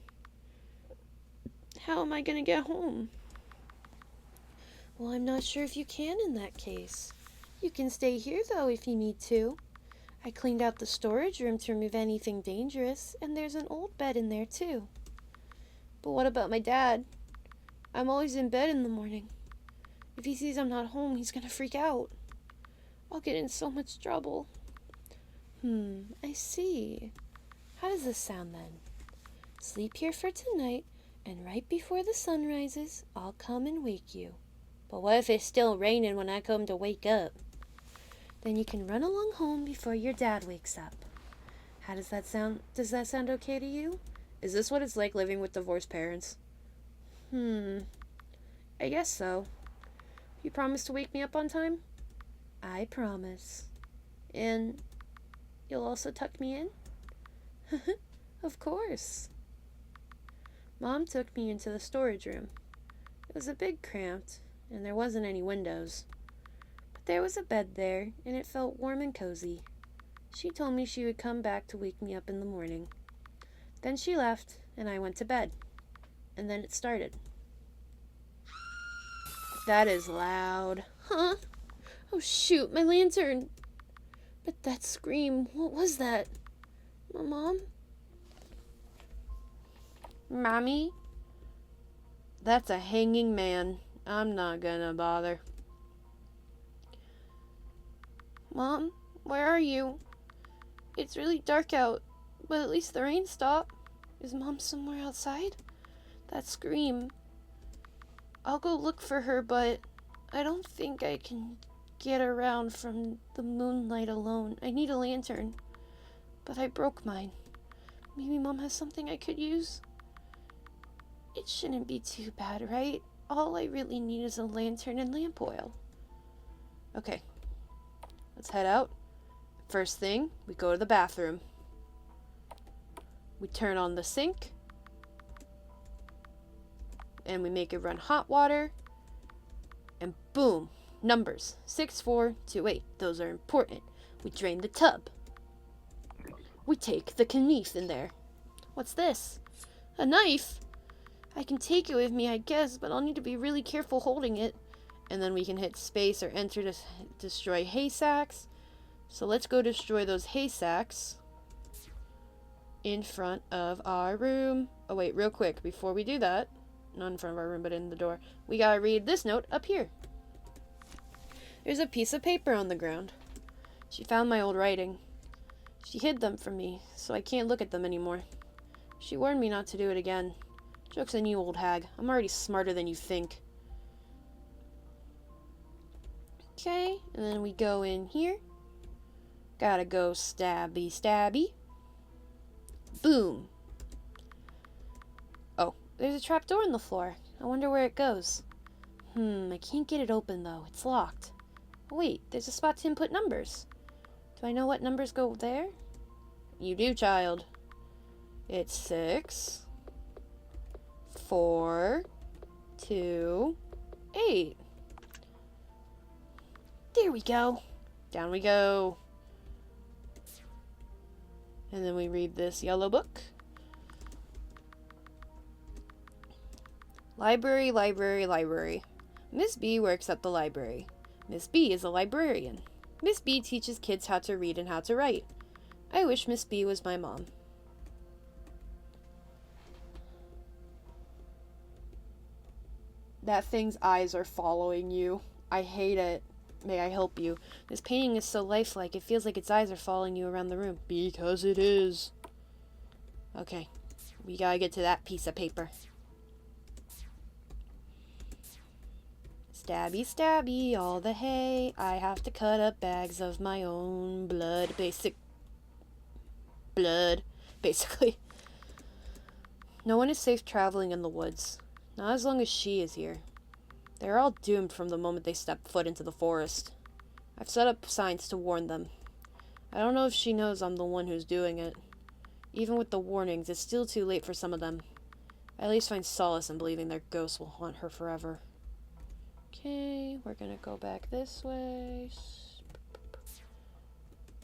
B: How am I gonna get home? Well, I'm not sure if you can in that case. You can stay here though if you need to. I cleaned out the storage room to remove anything dangerous, and there's an old bed in there too. But what about my dad? I'm always in bed in the morning. If he sees I'm not home, he's gonna freak out. I'll get in so much trouble. I see. How does this sound then? Sleep here for tonight, and right before the sun rises, I'll come and wake you. But what if it's still raining when I come to wake up? Then you can run along home before your dad wakes up. How does that sound? Does that sound okay to you?
A: Is this what it's like living with divorced parents?
B: I guess so.
A: You promise to wake me up on time?
B: I promise. And you'll also tuck me in? Of course. Mom took me into the storage room. It was a bit cramped, and there wasn't any windows. But there was a bed there, and it felt warm and cozy. She told me she would come back to wake me up in the morning. Then she left, and I went to bed. And then it started.
A: That is loud.
B: Huh? Oh shoot, my lantern! But that scream, what was that? My mom?
A: Mommy? That's a hanging man. I'm not gonna bother.
B: Mom, where are you? It's really dark out, but at least the rain stopped. Is Mom somewhere outside? That scream. I'll go look for her, but I don't think I can get around from the moonlight alone. I need a lantern, but I broke mine. Maybe Mom has something I could use? It shouldn't be too bad, right? All I really need is a lantern and lamp oil.
A: Okay, let's head out. First thing, we go to the bathroom. We turn on the sink. And we make it run hot water. And boom, numbers 6428. Those are important. We drain the tub. We take the knife in there.
B: What's this? A knife? I can take it with me, I guess, but I'll need to be really careful holding it.
A: And then we can hit space or enter to destroy hay sacks. So let's go destroy those hay sacks in front of our room. Oh wait, real quick, before we do that, not in front of our room, but in the door, we gotta read this note up here. There's a piece of paper on the ground. She found my old writing. She hid them from me, so I can't look at them anymore. She warned me not to do it again. Joke's on you, old hag. I'm already smarter than you think. Okay, and then we go in here. Gotta go stabby stabby. Boom. Oh, there's a trap door in the floor. I wonder where it goes. I can't get it open though. It's locked. Oh, wait, there's a spot to input numbers. Do I know what numbers go there? You do, child. It's 6, 4, 2, 8. There we go. Down we go. And then we read this yellow book. Library, library, library. Miss B works at the library. Miss B is a librarian. Miss B teaches kids how to read and how to write. I wish Miss B was my mom. That thing's eyes are following you. I hate it. May I help you?
B: This painting is so lifelike, it feels like its eyes are following you around the room.
A: Because it is.
B: Okay, we gotta get to that piece of paper. Stabby, stabby, all the hay. I have to cut up bags of my own blood. Basically. No one is safe traveling in the woods. Not as long as she is here. They're all doomed from the moment they step foot into the forest. I've set up signs to warn them. I don't know if she knows I'm the one who's doing it. Even with the warnings, it's still too late for some of them. I at least find solace in believing their ghosts will haunt her forever. Okay, we're gonna go back this way.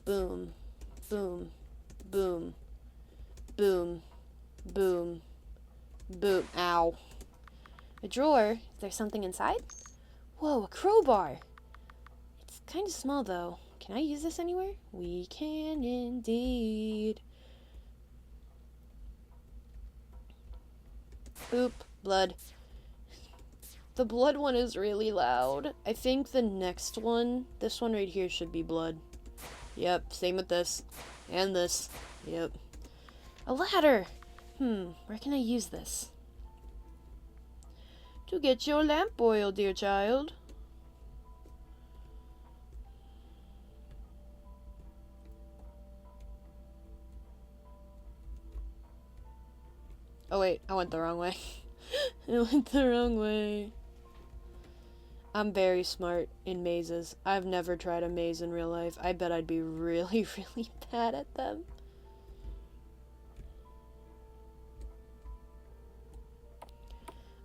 B: Boom, boom, boom, boom, boom, boom. Ow. A drawer? Is there something inside? Whoa, a crowbar! It's kind of small though. Can I use this anywhere? We can indeed. Oop, blood. The blood one is really loud. I think the next one, this one right here, should be blood. Yep, same with this. And this. Yep. A ladder! Where can I use this? To get your lamp oil, dear child. Oh wait, I went the wrong way. I went the wrong way. I'm very smart in mazes. I've never tried a maze in real life. I bet I'd be really, really bad at them.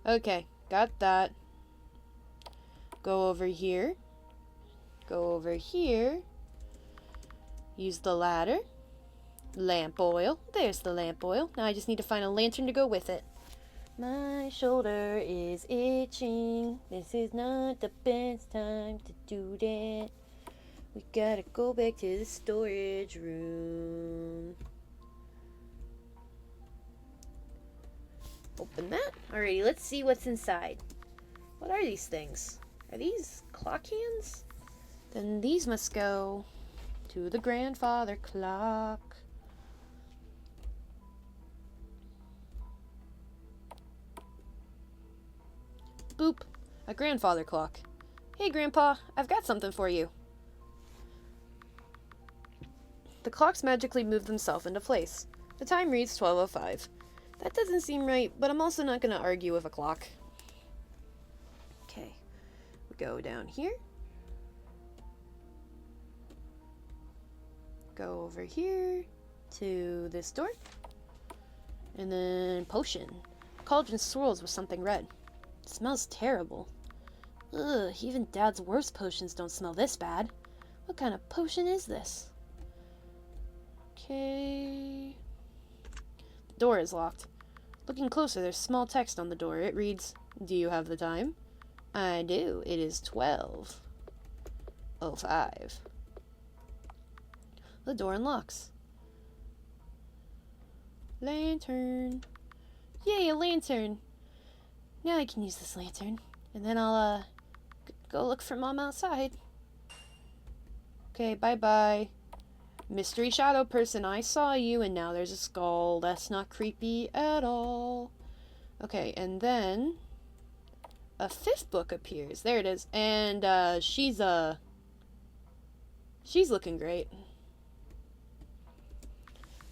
B: Okay, got that. Go over here. Go over here. Use the ladder. Lamp oil. There's the lamp oil. Now I just need to find a lantern to go with it. My shoulder is itching. This is not the best time to do that. We gotta go back to the storage room. Open that. Alrighty, let's see what's inside. What are these things? Are these clock hands? Then these must go to the grandfather clock. Boop. A grandfather clock. Hey, Grandpa, I've got something for you. The clocks magically move themselves into place. The time reads 12:05. That doesn't seem right, but I'm also not going to argue with a clock. Okay. We go down here. Go over here to this door. And then potion. Cauldron swirls with something red. It smells terrible. Ugh, even Dad's worst potions don't smell this bad. What kind of potion is this? Okay. The door is locked. Looking closer, there's small text on the door. It reads, "Do you have the time?" I do. It is 12:05. The door unlocks. Lantern. Yay, a lantern. Now I can use this lantern. And then I'll, go look for Mom outside. Okay, bye-bye. Mystery shadow person, I saw you, and now there's a skull. That's not creepy at all. Okay, and then a fifth book appears. There it is. And, she's looking great.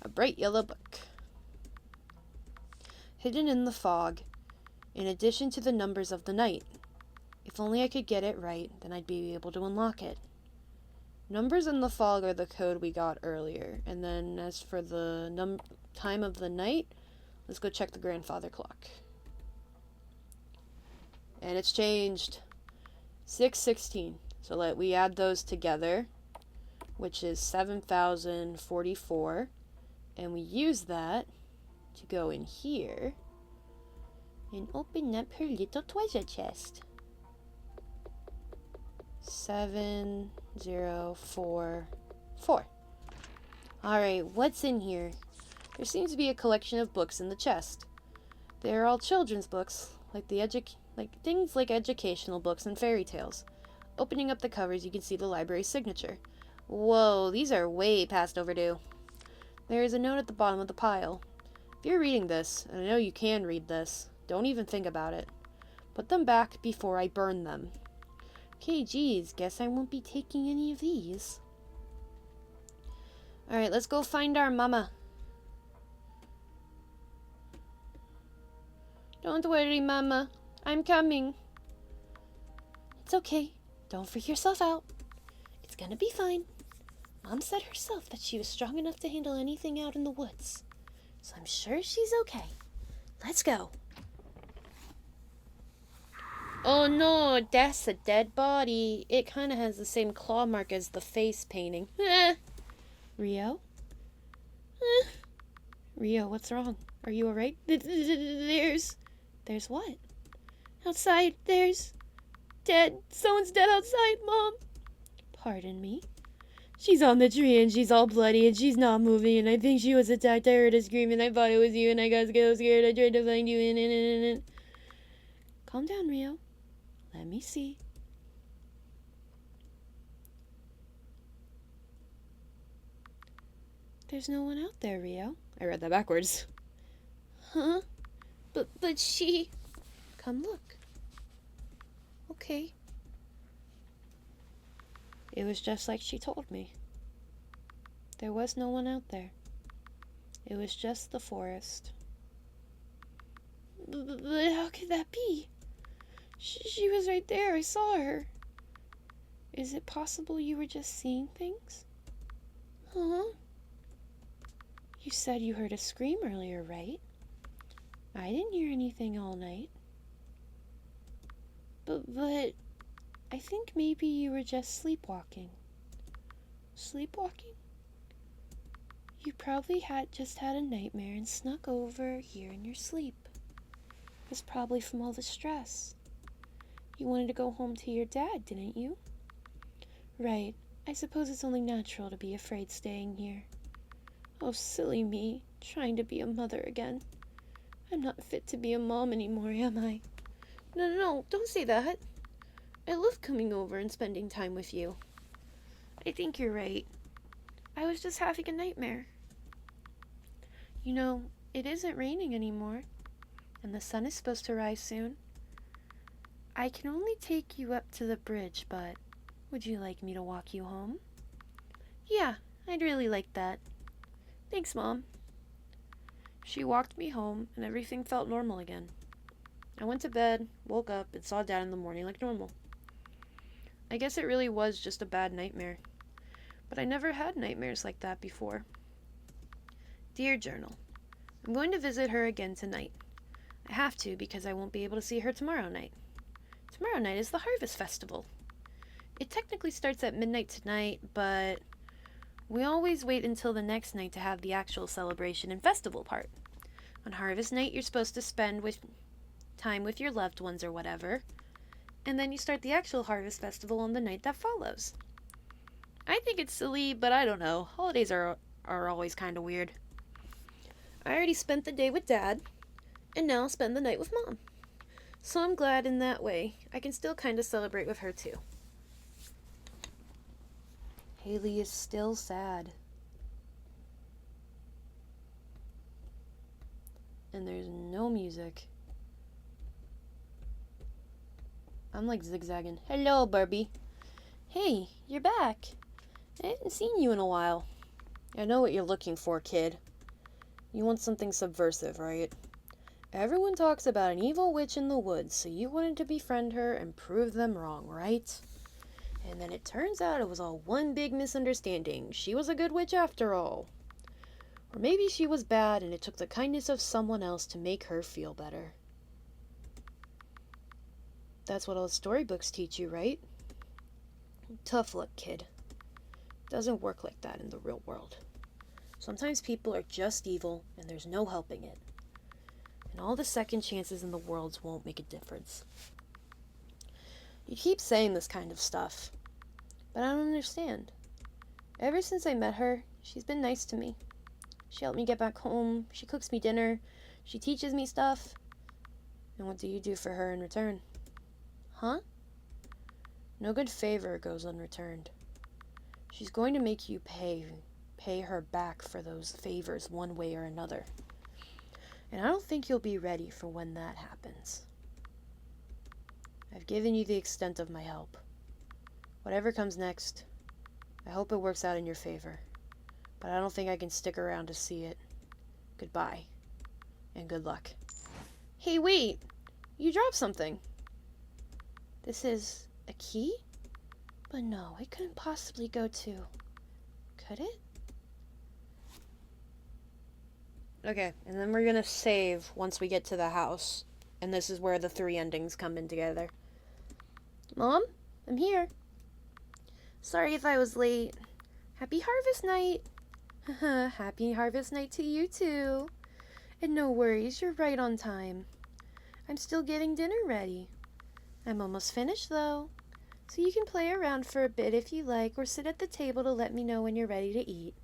B: A bright yellow book. Hidden in the fog. In addition to the numbers of the night. If only I could get it right, then I'd be able to unlock it. Numbers in the fog are the code we got earlier. And then as for the time of the night, let's go check the grandfather clock. And it's changed. 6:16. So we add those together, which is 7,044. And we use that to go in here and open up her little treasure chest. 7044. Alright, what's in here? There seems to be a collection of books in the chest. They're all children's books, like the Like things like educational books and fairy tales. Opening up the covers, you can see the library's signature. Whoa, these are way past overdue. There is a note at the bottom of the pile. If you're reading this, and I know you can read this, don't even think about it. Put them back before I burn them. Okay, geez, guess I won't be taking any of these. Alright, let's go find our mama. Don't worry, Mama. I'm coming. It's okay. Don't freak yourself out. It's gonna be fine. Mom said herself that she was strong enough to handle anything out in the woods. So I'm sure she's okay. Let's go. Oh no, that's a dead body. It kind of has the same claw mark as the face painting. Rio? Rio, what's wrong? Are you alright? There's what? Outside, there's... Dead. Someone's dead outside, Mom. Pardon me? She's on the tree and she's all bloody and she's not moving and I think she was attacked. I heard a scream and I thought it was you and I got so scared. I tried to find you and... Calm down, Rio. Let me see. There's no one out there, Rio. I read that backwards. Huh? But she... Come look. Okay. It was just like she told me. There was no one out there. It was just the forest. But how could that be? She was right there. I saw her. Is it possible you were just seeing things? Huh? You said you heard a scream earlier, right? I didn't hear anything all night. But I think maybe you were just sleepwalking. Sleepwalking? You probably just had a nightmare and snuck over here in your sleep. It was probably from all the stress. You wanted to go home to your dad, didn't you? Right. I suppose it's only natural to be afraid staying here. Oh, silly me, trying to be a mother again. I'm not fit to be a mom anymore, am I? No, don't say that. I love coming over and spending time with you. I think you're right. I was just having a nightmare. You know, it isn't raining anymore, and the sun is supposed to rise soon. I can only take you up to the bridge, but would you like me to walk you home? Yeah, I'd really like that. Thanks, Mom. She walked me home, and everything felt normal again. I went to bed, woke up, and saw Dad in the morning like normal. I guess it really was just a bad nightmare. But I never had nightmares like that before. Dear Journal, I'm going to visit her again tonight. I have to because I won't be able to see her tomorrow night. Tomorrow night is the Harvest Festival. It technically starts at midnight tonight, but we always wait until the next night to have the actual celebration and festival part. On Harvest Night, you're supposed to spend time with your loved ones or whatever, and then you start the actual Harvest Festival on the night that follows. I think it's silly, but I don't know. Holidays are always kind of weird. I already spent the day with Dad, and now I'll spend the night with Mom. So I'm glad in that way I can still kind of celebrate with her too. Haley is still sad. And there's no music. I'm like zigzagging. Hello, Barbie. Hey, you're back. I haven't seen you in a while. I know what you're looking for, kid. You want something subversive, right? Everyone talks about an evil witch in the woods, so you wanted to befriend her and prove them wrong, right? And then it turns out it was all one big misunderstanding. She was a good witch after all. Or maybe she was bad and it took the kindness of someone else to make her feel better. That's what all the storybooks teach you, right? Tough luck, kid. Doesn't work like that in the real world. Sometimes people are just evil and there's no helping it. And all the second chances in the world won't make a difference. You keep saying this kind of stuff, but I don't understand. Ever since I met her, she's been nice to me. She helped me get back home, she cooks me dinner, she teaches me stuff. And what do you do for her in return? Huh? No good favor goes unreturned. She's going to make you pay her back for those favors one way or another. And I don't think you'll be ready for when that happens. I've given you the extent of my help. Whatever comes next, I hope it works out in your favor. But I don't think I can stick around to see it. Goodbye. And good luck. Hey, wait! You dropped something. This is a key? But no, it couldn't possibly go to... Could it? Okay, and then we're gonna save once we get to the house. And this is where the 3 endings come in together. Mom? I'm here. Sorry if I was late. Happy Harvest Night! Happy Harvest Night to you too. And no worries, you're right on time. I'm still getting dinner ready. I'm almost finished though. So you can play around for a bit if you like, or sit at the table to let me know when you're ready to eat.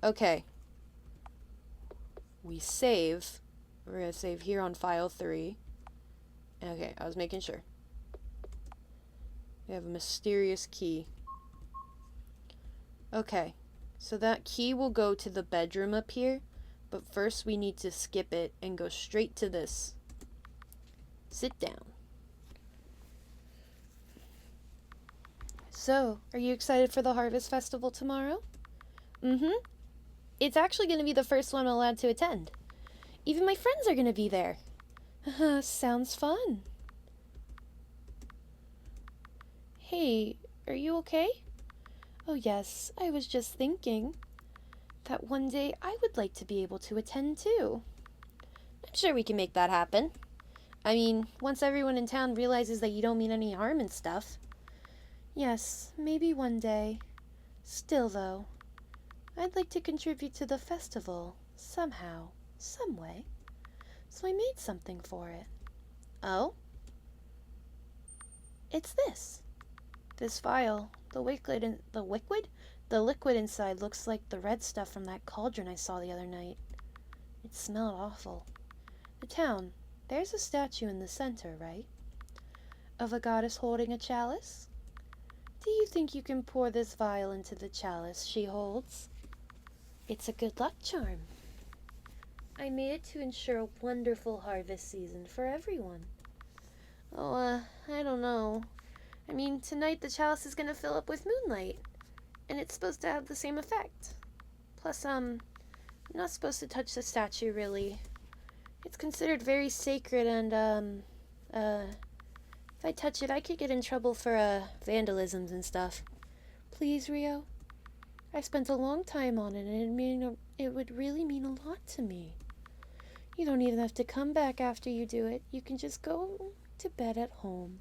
B: Okay. We save. We're going to save here on file 3. Okay, I was making sure. We have a mysterious key. Okay, so that key will go to the bedroom up here, but first we need to skip it and go straight to this. Sit down. So, are you excited for the Harvest Festival tomorrow? Mm-hmm. It's actually going to be the first one I'm allowed to attend. Even my friends are going to be there. Sounds fun. Hey, are you okay? Oh yes, I was just thinking that one day I would like to be able to attend too. I'm sure we can make that happen. I mean, once everyone in town realizes that you don't mean any harm and stuff. Yes, maybe one day. Still though, I'd like to contribute to the festival, somehow, some way. So I made something for it. Oh? It's this. This vial. The liquid inside looks like the red stuff from that cauldron I saw the other night. It smelled awful. The town, there's a statue in the center, right? Of a goddess holding a chalice? Do you think you can pour this vial into the chalice she holds? It's a good luck charm. I made it to ensure a wonderful harvest season for everyone. Oh, I don't know. I mean, tonight the chalice is gonna fill up with moonlight, and it's supposed to have the same effect. Plus, I'm not supposed to touch the statue, really. It's considered very sacred, and, if I touch it, I could get in trouble for, vandalisms and stuff. Please, Rio? I spent a long time on it, and it would really mean a lot to me. You don't even have to come back after you do it. You can just go to bed at home.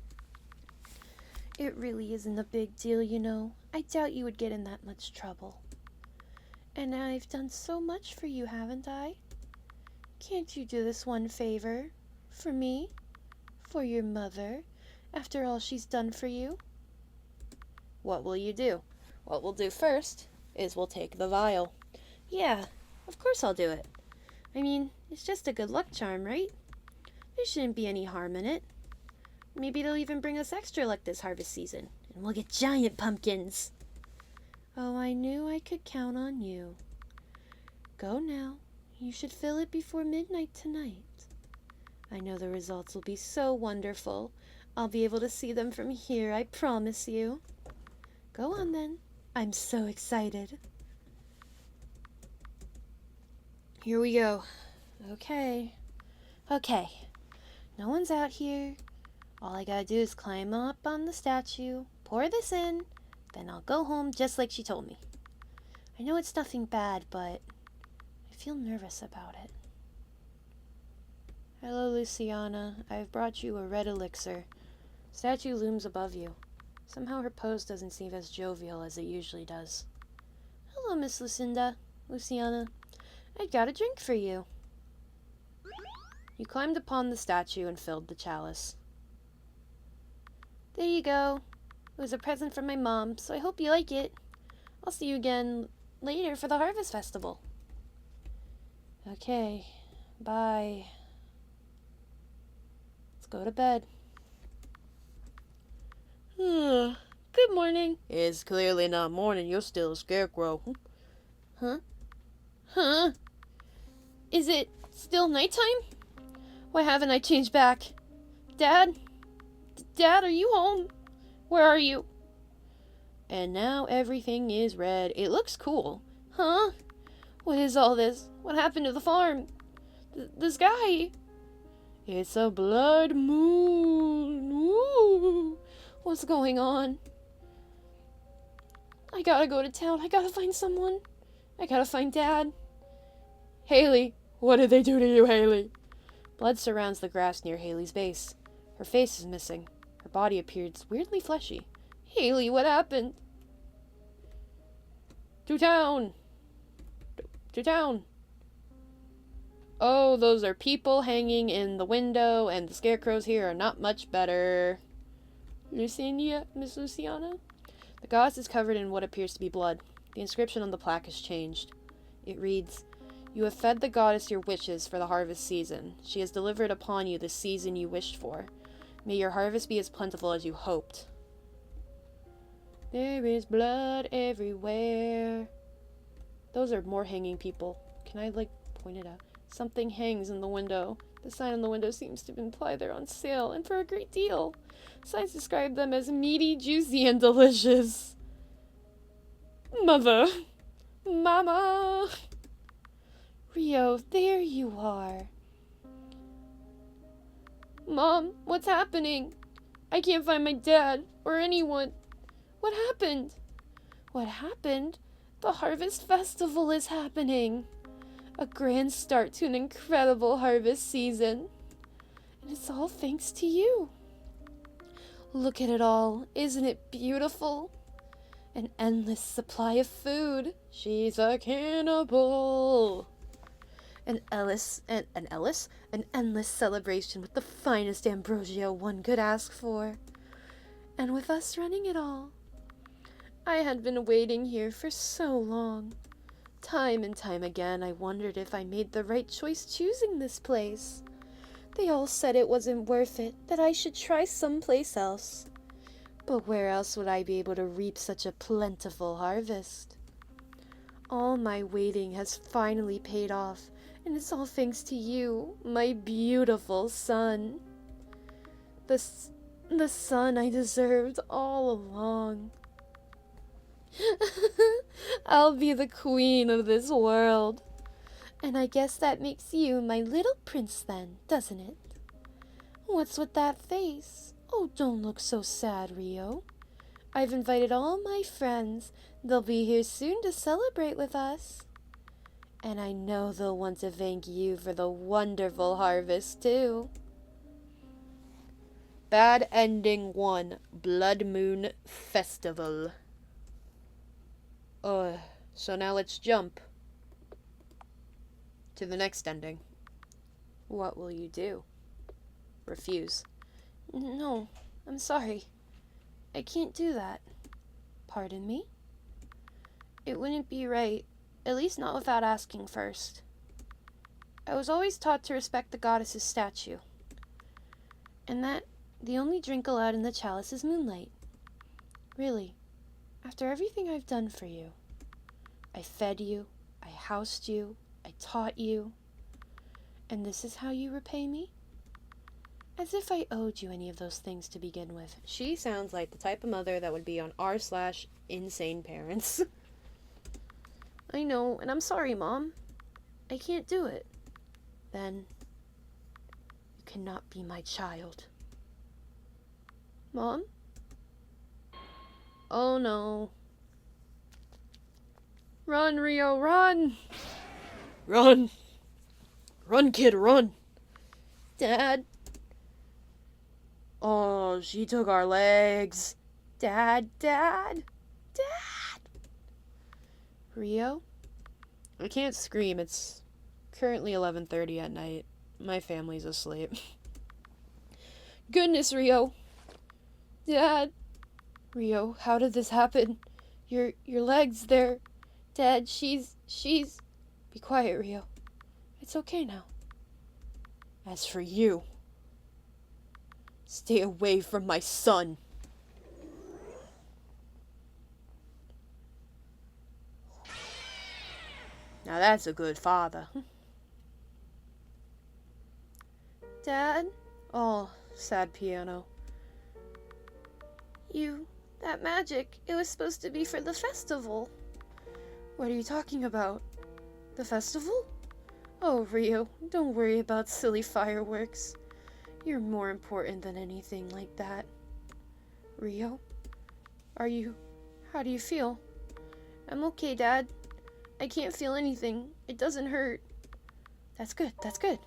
B: It really isn't a big deal, you know. I doubt you would get in that much trouble. And I've done so much for you, haven't I? Can't you do this one favor? For me? For your mother? After all she's done for you? What will you do? What we'll do first is we'll take the vial. Yeah, of course I'll do it. I mean, it's just a good luck charm, right? There shouldn't be any harm in it. Maybe it'll even bring us extra luck this harvest season, and we'll get giant pumpkins. Oh, I knew I could count on you. Go now. You should fill it before midnight tonight. I know the results will be so wonderful. I'll be able to see them from here, I promise you. Go on then. I'm so excited. Here we go. Okay. No one's out here. All I gotta do is climb up on the statue, pour this in, then I'll go home just like she told me. I know it's nothing bad, but I feel nervous about it. Hello, Luciana. I've brought you a red elixir. Statue looms above you. Somehow her pose doesn't seem as jovial as it usually does. Hello, Miss Luciana. I got a drink for you. You climbed upon the statue and filled the chalice. There you go. It was a present from my mom, so I hope you like it. I'll see you again later for the Harvest Festival. Okay, bye. go to bed. Good morning.
A: It's clearly not morning. You're still a scarecrow.
B: Huh? Huh? Is it still nighttime? Why haven't I changed back? Dad? Dad, are you home? Where are you?
A: And now everything is red. It looks cool.
B: Huh? What is all this? What happened to the farm? The sky?
A: It's a blood moon. Woo.
B: What's going on? I gotta go to town. I gotta find someone. I gotta find Dad.
A: Haley, what did they do to you, Haley?
B: Blood surrounds the grass near Haley's base. Her face is missing. Her body appears weirdly fleshy. Haley, what happened?
A: To town. To town. Oh, those are people hanging in the window, and the scarecrows here are not much better.
B: Lucinia? Miss Luciana?
A: The goddess is covered in what appears to be blood. The inscription on the plaque has changed. It reads, "You have fed the goddess your wishes for the harvest season. She has delivered upon you the season you wished for. May your harvest be as plentiful as you hoped." There is blood everywhere. Those are more hanging people. Can I, point it out? Something hangs in the window. The sign on the window seems to imply they're on sale, and for a great deal. Signs describe them as meaty, juicy, and delicious. Mother! Mama!
B: Rio, there you are. Mom, what's happening? I can't find my dad, or anyone. What happened? What happened? The Harvest Festival is happening. A grand start to an incredible harvest season. And it's all thanks to you. Look at it all. Isn't it beautiful? An endless supply of food.
A: She's a cannibal.
B: An endless celebration with the finest ambrosio one could ask for. And with us running it all. I had been waiting here for so long. Time and time again, I wondered if I made the right choice choosing this place. They all said it wasn't worth it, that I should try someplace else. But where else would I be able to reap such a plentiful harvest? All my waiting has finally paid off, and it's all thanks to you, my beautiful son. The son I deserved all along. I'll be the queen of this world. And I guess that makes you my little prince then, doesn't it? What's with that face? Oh, don't look so sad, Rio. I've invited all my friends. They'll be here soon to celebrate with us. And I know they'll want to thank you for the wonderful harvest, too.
A: Bad ending 1. Blood Moon Festival. So now let's jump to the next ending.
B: What will you do?
A: Refuse.
B: No, I'm sorry. I can't do that. Pardon me? It wouldn't be right, at least not without asking first. I was always taught to respect the goddess's statue, and that the only drink allowed in the chalice is moonlight. Really, after everything I've done for you, I fed you, I housed you, I taught you, and this is how you repay me? As if I owed you any of those things to begin with.
A: She sounds like the type of mother that would be on r/insane parents.
B: I know, and I'm sorry, Mom. I can't do it.
A: Then you cannot be my child.
B: Mom?
A: Oh no.
B: Run, Rio, run!
A: Run! Run, kid, run!
B: Dad?
A: Oh, she took our legs.
B: Dad! Rio?
A: I can't scream. It's currently 11:30 at night. My family's asleep.
B: Goodness, Rio! Dad! Rio, how did this happen? Your legs, they're... Dad, she's... Be quiet, Rio. It's okay now.
A: As for you, Stay away from my son. Now that's a good father.
B: Dad?
A: Oh, sad piano.
B: That magic, it was supposed to be for the festival.
A: What are you talking about? The festival?
B: Oh, Rio, don't worry about silly fireworks. You're more important than anything like that.
A: Rio?
B: How do you feel? I'm okay, Dad. I can't feel anything. It doesn't hurt.
A: That's good, that's good.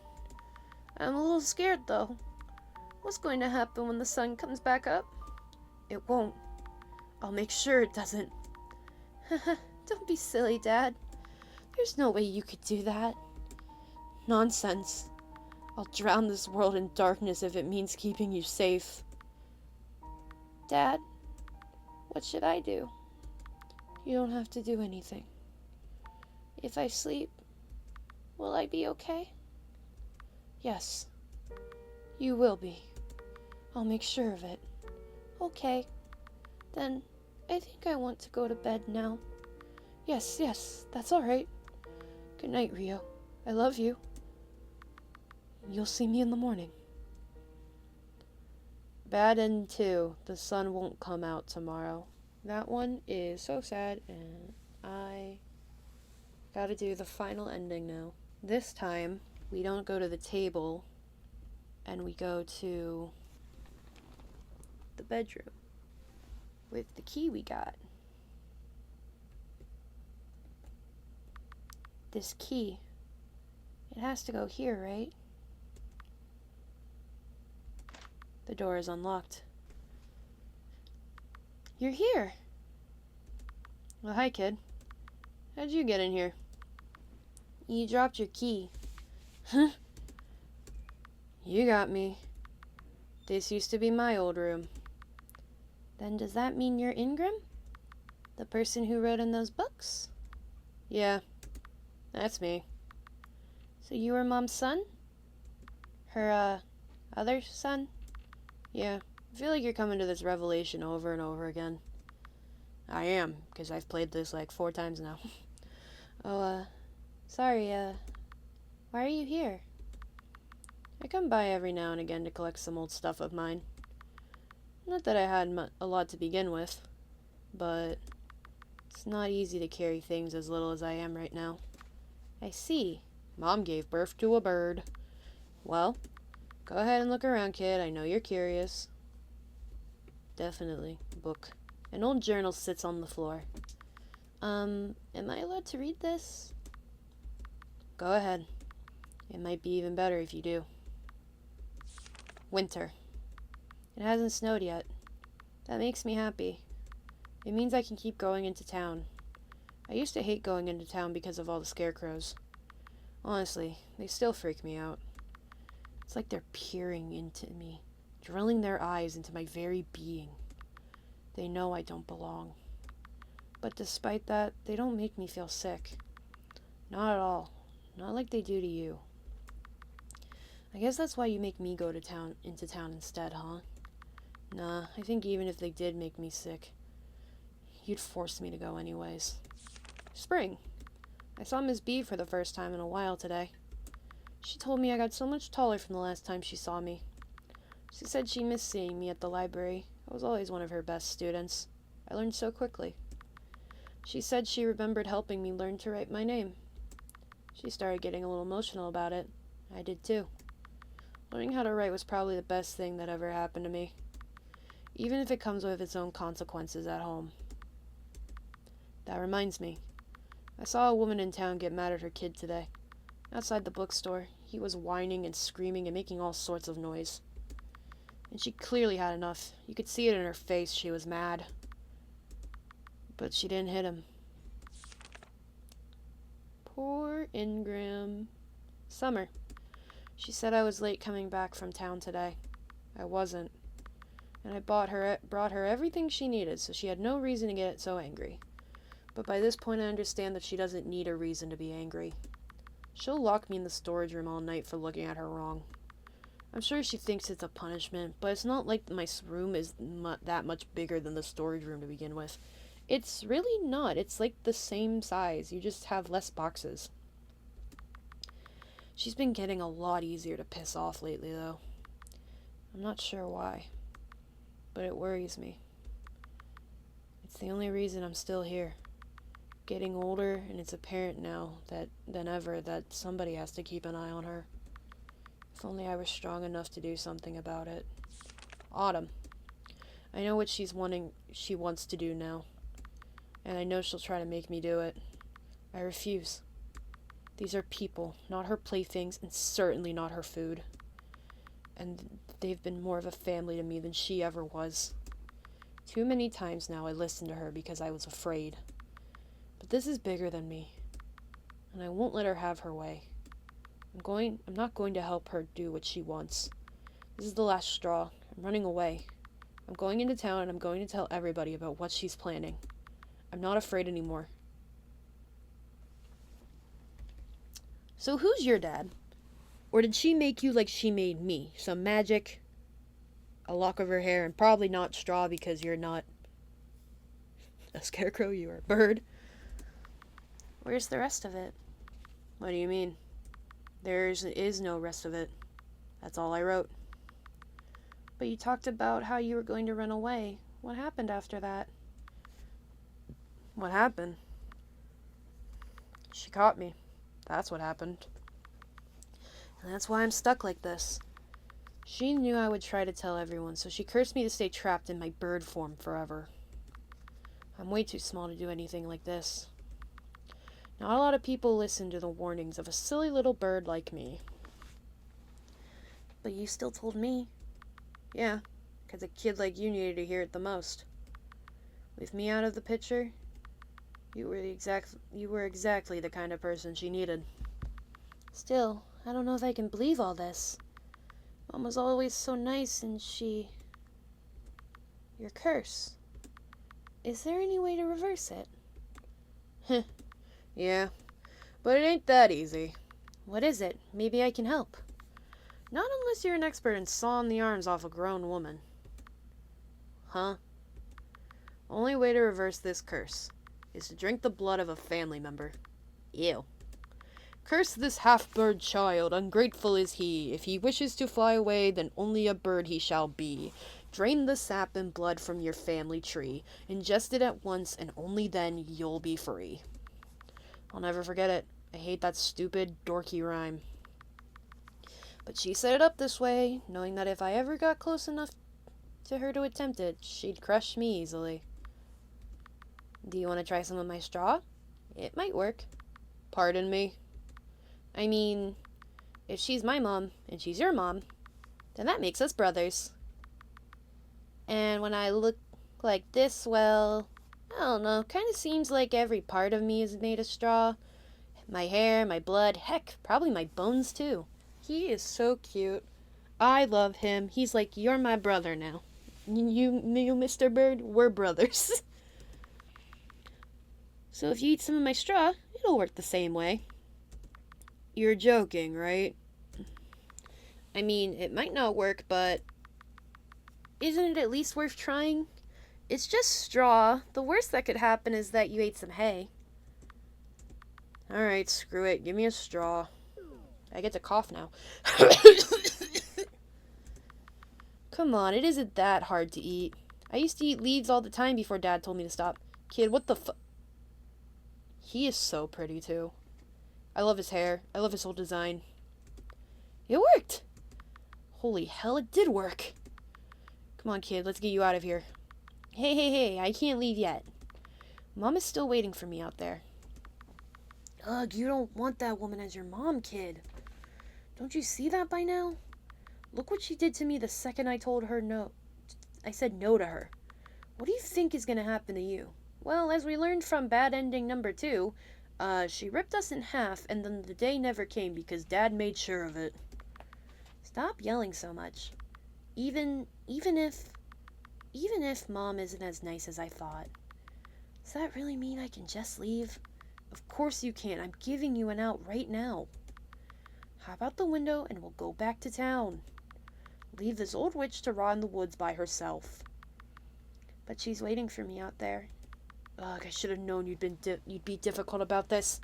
B: I'm a little scared, though. What's going to happen when the sun comes back up?
A: It won't. I'll make sure it doesn't.
B: Don't be silly, Dad. There's no way you could do that.
A: Nonsense. I'll drown this world in darkness if it means keeping you safe.
B: Dad, what should I do?
A: You don't have to do anything.
B: If I sleep, will I be okay?
A: Yes, you will be. I'll make sure of it.
B: Okay. Then, I think I want to go to bed now.
A: Yes, that's all right. Good night, Rio. I love you. You'll see me in the morning. Bad end 2. The sun won't come out tomorrow. That one is so sad, and I gotta do the final ending now. This time, we don't go to the table, and we go to the bedroom with the key we got. This key, it has to go here, right? The door is unlocked. You're here. Well, hi, kid. How'd you get in here?
B: You dropped your key.
A: Huh? You got me. This used to be my old room.
B: Then does that mean you're Ingram? The person who wrote in those books?
A: Yeah, that's me.
B: So you were Mom's son? Her, other son?
A: Yeah, I feel like you're coming to this revelation over and over again. I am, because I've played this like 4 times now.
B: Sorry, why are you here?
A: I come by every now and again to collect some old stuff of mine. Not that I had a lot to begin with, but it's not easy to carry things as little as I am right now.
B: I see.
A: Mom gave birth to a bird. Well, go ahead and look around, kid. I know you're curious. Definitely. Book. An old journal sits on the floor.
B: Am I allowed to read this?
A: Go ahead. It might be even better if you do. Winter. It hasn't snowed yet. That makes me happy. It means I can keep going into town. I used to hate going into town because of all the scarecrows. Honestly, they still freak me out. It's like they're peering into me, drilling their eyes into my very being. They know I don't belong. But despite that, they don't make me feel sick. Not at all. Not like they do to you. I guess that's why you make me go into town instead, huh? Nah, I think even if they did make me sick, you'd force me to go anyways. Spring. I saw Miss B for the first time in a while today. She told me I got so much taller from the last time she saw me. She said she missed seeing me at the library. I was always one of her best students. I learned so quickly. She said she remembered helping me learn to write my name. She started getting a little emotional about it. I did too. Learning how to write was probably the best thing that ever happened to me, even if it comes with its own consequences at home. That reminds me. I saw a woman in town get mad at her kid today. Outside the bookstore, he was whining and screaming and making all sorts of noise. And she clearly had enough. You could see it in her face. She was mad. But she didn't hit him. Poor Ingram. Summer. She said I was late coming back from town today. I wasn't. And I brought her everything she needed, so she had no reason to get so angry. But by this point I understand that she doesn't need a reason to be angry. She'll lock me in the storage room all night for looking at her wrong. I'm sure she thinks it's a punishment, but it's not like my room is that much bigger than the storage room to begin with. It's really not. It's like the same size. You just have less boxes. She's been getting a lot easier to piss off lately, though. I'm not sure why, but it worries me. It's the only reason I'm still here. Getting older, and it's apparent now than ever that somebody has to keep an eye on her. If only I were strong enough to do something about it. Autumn. I know what she wants to do now. And I know she'll try to make me do it. I refuse. These are people, not her playthings, and certainly not her food. And they've been more of a family to me than she ever was. Too many times now I listened to her because I was afraid. But this is bigger than me. And I won't let her have her way. I'm not going to help her do what she wants. This is the last straw. I'm running away. I'm going into town and I'm going to tell everybody about what she's planning. I'm not afraid anymore. So who's your dad? Or did she make you like she made me? Some magic, a lock of her hair, and probably not straw because you're not a scarecrow, you are a bird.
B: Where's the rest of it?
A: What do you mean? There is no rest of it. That's all I wrote.
B: But you talked about how you were going to run away. What happened after that?
A: What happened? She caught me. That's what happened. And that's why I'm stuck like this. She knew I would try to tell everyone, so she cursed me to stay trapped in my bird form forever. I'm way too small to do anything like this. Not a lot of people listen to the warnings of a silly little bird like me.
B: But you still told me.
A: Yeah, because a kid like you needed to hear it the most. With me out of the picture, you were exactly the kind of person she needed.
B: Still, I don't know if I can believe all this. Mom was always so nice and Your curse. Is there any way to reverse it?
A: Yeah, but it ain't that easy.
B: What is it? Maybe I can help.
A: Not unless you're an expert in sawing the arms off a grown woman. Huh? Only way to reverse this curse is to drink the blood of a family member. Ew. Curse this half-bird child, ungrateful is he. If he wishes to fly away, then only a bird he shall be. Drain the sap and blood from your family tree. Ingest it at once, and only then you'll be free. I'll never forget it. I hate that stupid, dorky rhyme. But she set it up this way, knowing that if I ever got close enough to her to attempt it, she'd crush me easily.
B: Do you want to try some of my straw? It might work.
A: Pardon me?
B: I mean, if she's my mom and she's your mom, then that makes us brothers. And when I look like this, well, I don't know, kind of seems like every part of me is made of straw. My hair, my blood, heck, probably my bones too.
A: He is so cute. I love him. He's like, you're my brother now. You, Mr. Bird, we're brothers.
B: So if you eat some of my straw, it'll work the same way.
A: You're joking, right?
B: I mean, it might not work, but isn't it at least worth trying? It's just straw. The worst that could happen is that you ate some hay.
A: Alright, screw it. Give me a straw.
B: I get to cough now. Come on, it isn't that hard to eat. I used to eat leaves all the time before Dad told me to stop.
A: Kid, what the He is so pretty, too. I love his hair. I love his whole design.
B: It worked!
A: Holy hell, it did work! Come on, kid, let's get you out of here.
B: Hey, I can't leave yet. Mom is still waiting for me out there.
A: Ugh, you don't want that woman as your mom, kid. Don't you see that by now? Look what she did to me the second I told her no. I said no to her. What do you think is going to happen to you? Well, as we learned from bad ending number 2, she ripped us in half, and then the day never came because Dad made sure of it. Stop yelling so much. Even if Mom isn't as nice as I thought, does that really mean I can just leave? Of course you can. I'm giving you an out right now. Hop out the window and we'll go back to town. Leave this old witch to rot in the woods by herself.
B: But she's waiting for me out there.
A: Ugh, I should have known you'd be difficult about this.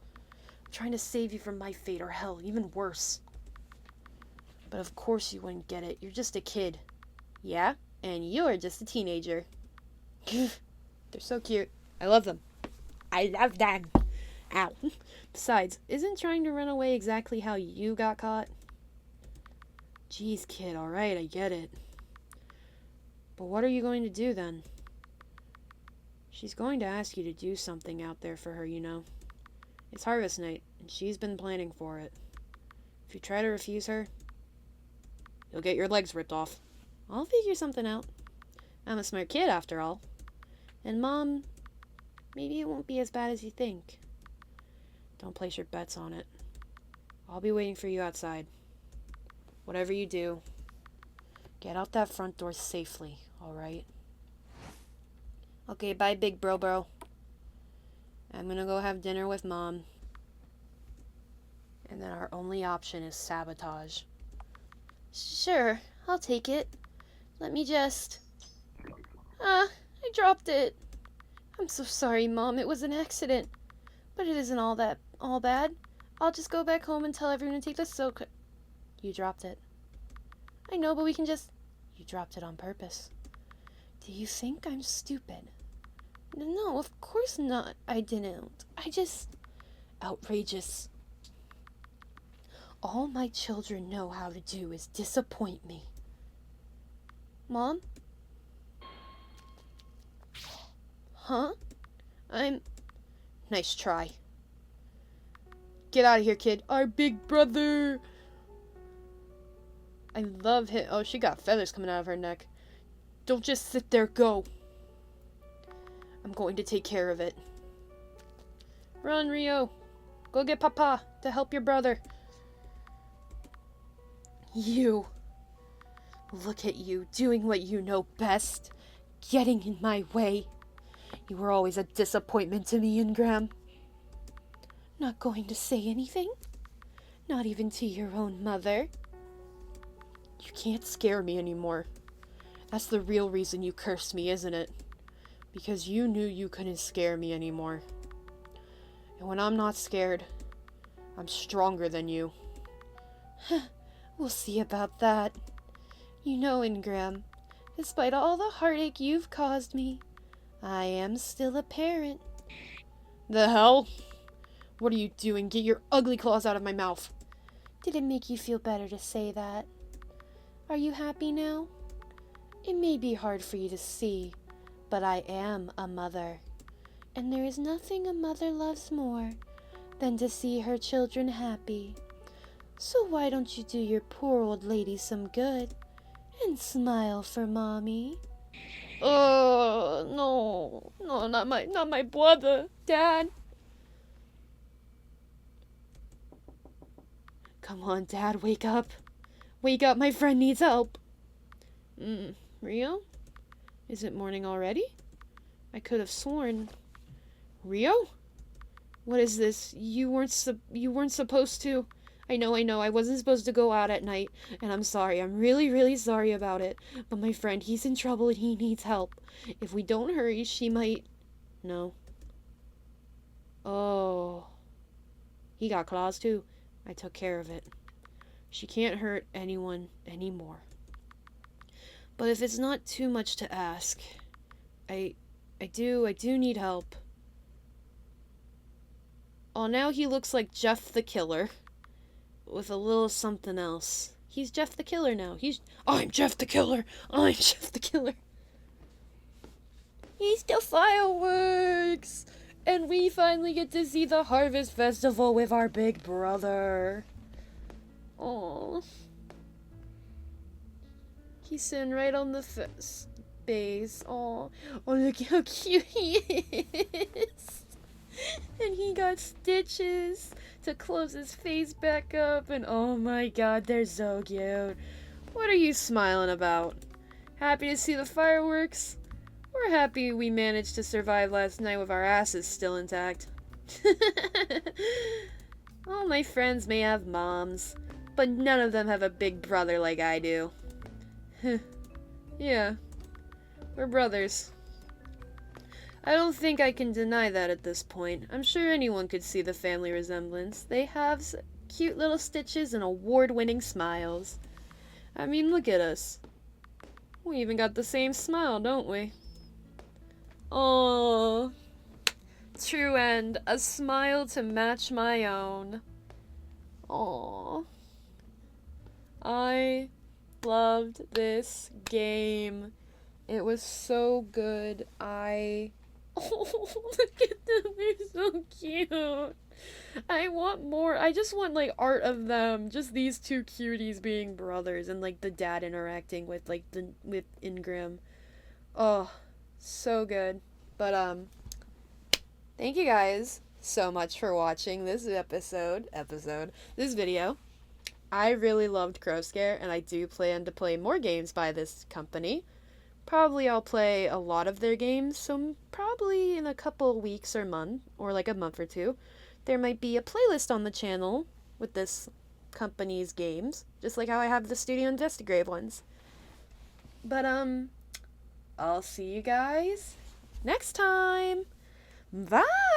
A: I'm trying to save you from my fate, or hell, even worse. But of course you wouldn't get it. You're just a kid.
B: Yeah? And you're just a teenager.
A: They're so cute. I love them. I love them. Ow. Besides, isn't trying to run away exactly how you got caught? Jeez, kid, alright, I get it. But what are you going to do then? She's going to ask you to do something out there for her, you know. It's harvest night, and she's been planning for it. If you try to refuse her, you'll get your legs ripped off.
B: I'll figure something out. I'm a smart kid, after all. And Mom, maybe it won't be as bad as you think.
A: Don't place your bets on it. I'll be waiting for you outside. Whatever you do, get out that front door safely, alright?
B: Okay, bye, big bro. I'm gonna go have dinner with Mom.
A: And then our only option is sabotage.
B: Sure, I'll take it. Let me just... I dropped it. I'm so sorry, Mom. It was an accident. But it isn't all bad. I'll just go back home and tell everyone to take the soak.
A: You dropped it.
B: I know, but we can just...
A: You dropped it on purpose. Do you think I'm stupid?
B: No, of course not. I didn't. I just...
A: Outrageous. All my children know how to do is disappoint me.
B: Mom? Huh?
A: Nice try. Get out of here, kid. Our big brother. I love him. Oh, she got feathers coming out of her neck. Don't just sit there, go. I'm going to take care of it. Run, Rio. Go get Papa to help your brother. You. Look at you, doing what you know best. Getting in my way. You were always a disappointment to me, Ingram. Not going to say anything? Not even to your own mother? You can't scare me anymore. That's the real reason you cursed me, isn't it? Because you knew you couldn't scare me anymore. And when I'm not scared, I'm stronger than you.
B: We'll see about that. You know, Ingram, despite all the heartache you've caused me, I am still a parent.
A: The hell? What are you doing? Get your ugly claws out of my mouth.
B: Did it make you feel better to say that? Are you happy now? It may be hard for you to see, but I am a mother. And there is nothing a mother loves more than to see her children happy. So why don't you do your poor old lady some good and smile for Mommy?
A: Oh, no, not my brother, Dad. Come on, Dad, wake up. Wake up, my friend needs help. Rio? Is it morning already? I could have sworn. Rio? What is this? You weren't supposed to. I know, I wasn't supposed to go out at night, and I'm sorry. I'm really, really sorry about it. But my friend, he's in trouble and he needs help. If we don't hurry, she might... No. Oh. He got claws too. I took care of it. She can't hurt anyone anymore. But if it's not too much to ask, I do need help. Oh, now he looks like Jeff the Killer. With a little something else. He's Jeff the Killer now. I'm Jeff the Killer! I'm Jeff the Killer! He's the fireworks! And we finally get to see the Harvest Festival with our big brother. Oh. He's sitting right on the base. Oh, look how cute he is. And he got stitches to close his face back up. And oh my god, they're so cute. What are you smiling about? Happy to see the fireworks? We're happy we managed to survive last night with our asses still intact. All my friends may have moms, but none of them have a big brother like I do. Yeah, we're brothers. I don't think I can deny that at this point. I'm sure anyone could see the family resemblance. They have cute little stitches and award-winning smiles. I mean, look at us. We even got the same smile, don't we? Oh, true end. A smile to match my own. Oh, I loved this game. It was so good. Oh, look at them. They're so cute. I want more. I just want, like, art of them. Just these two cuties being brothers and, like, the dad interacting with, like, with Ingram. Oh, so good. But, thank you guys so much for watching this this video. I really loved Crowscare, and I do plan to play more games by this company. Probably I'll play a lot of their games, so probably in a couple weeks or month, or like a month or two, there might be a playlist on the channel with this company's games, just like how I have the Studio Investigrave ones. But, I'll see you guys next time. Bye!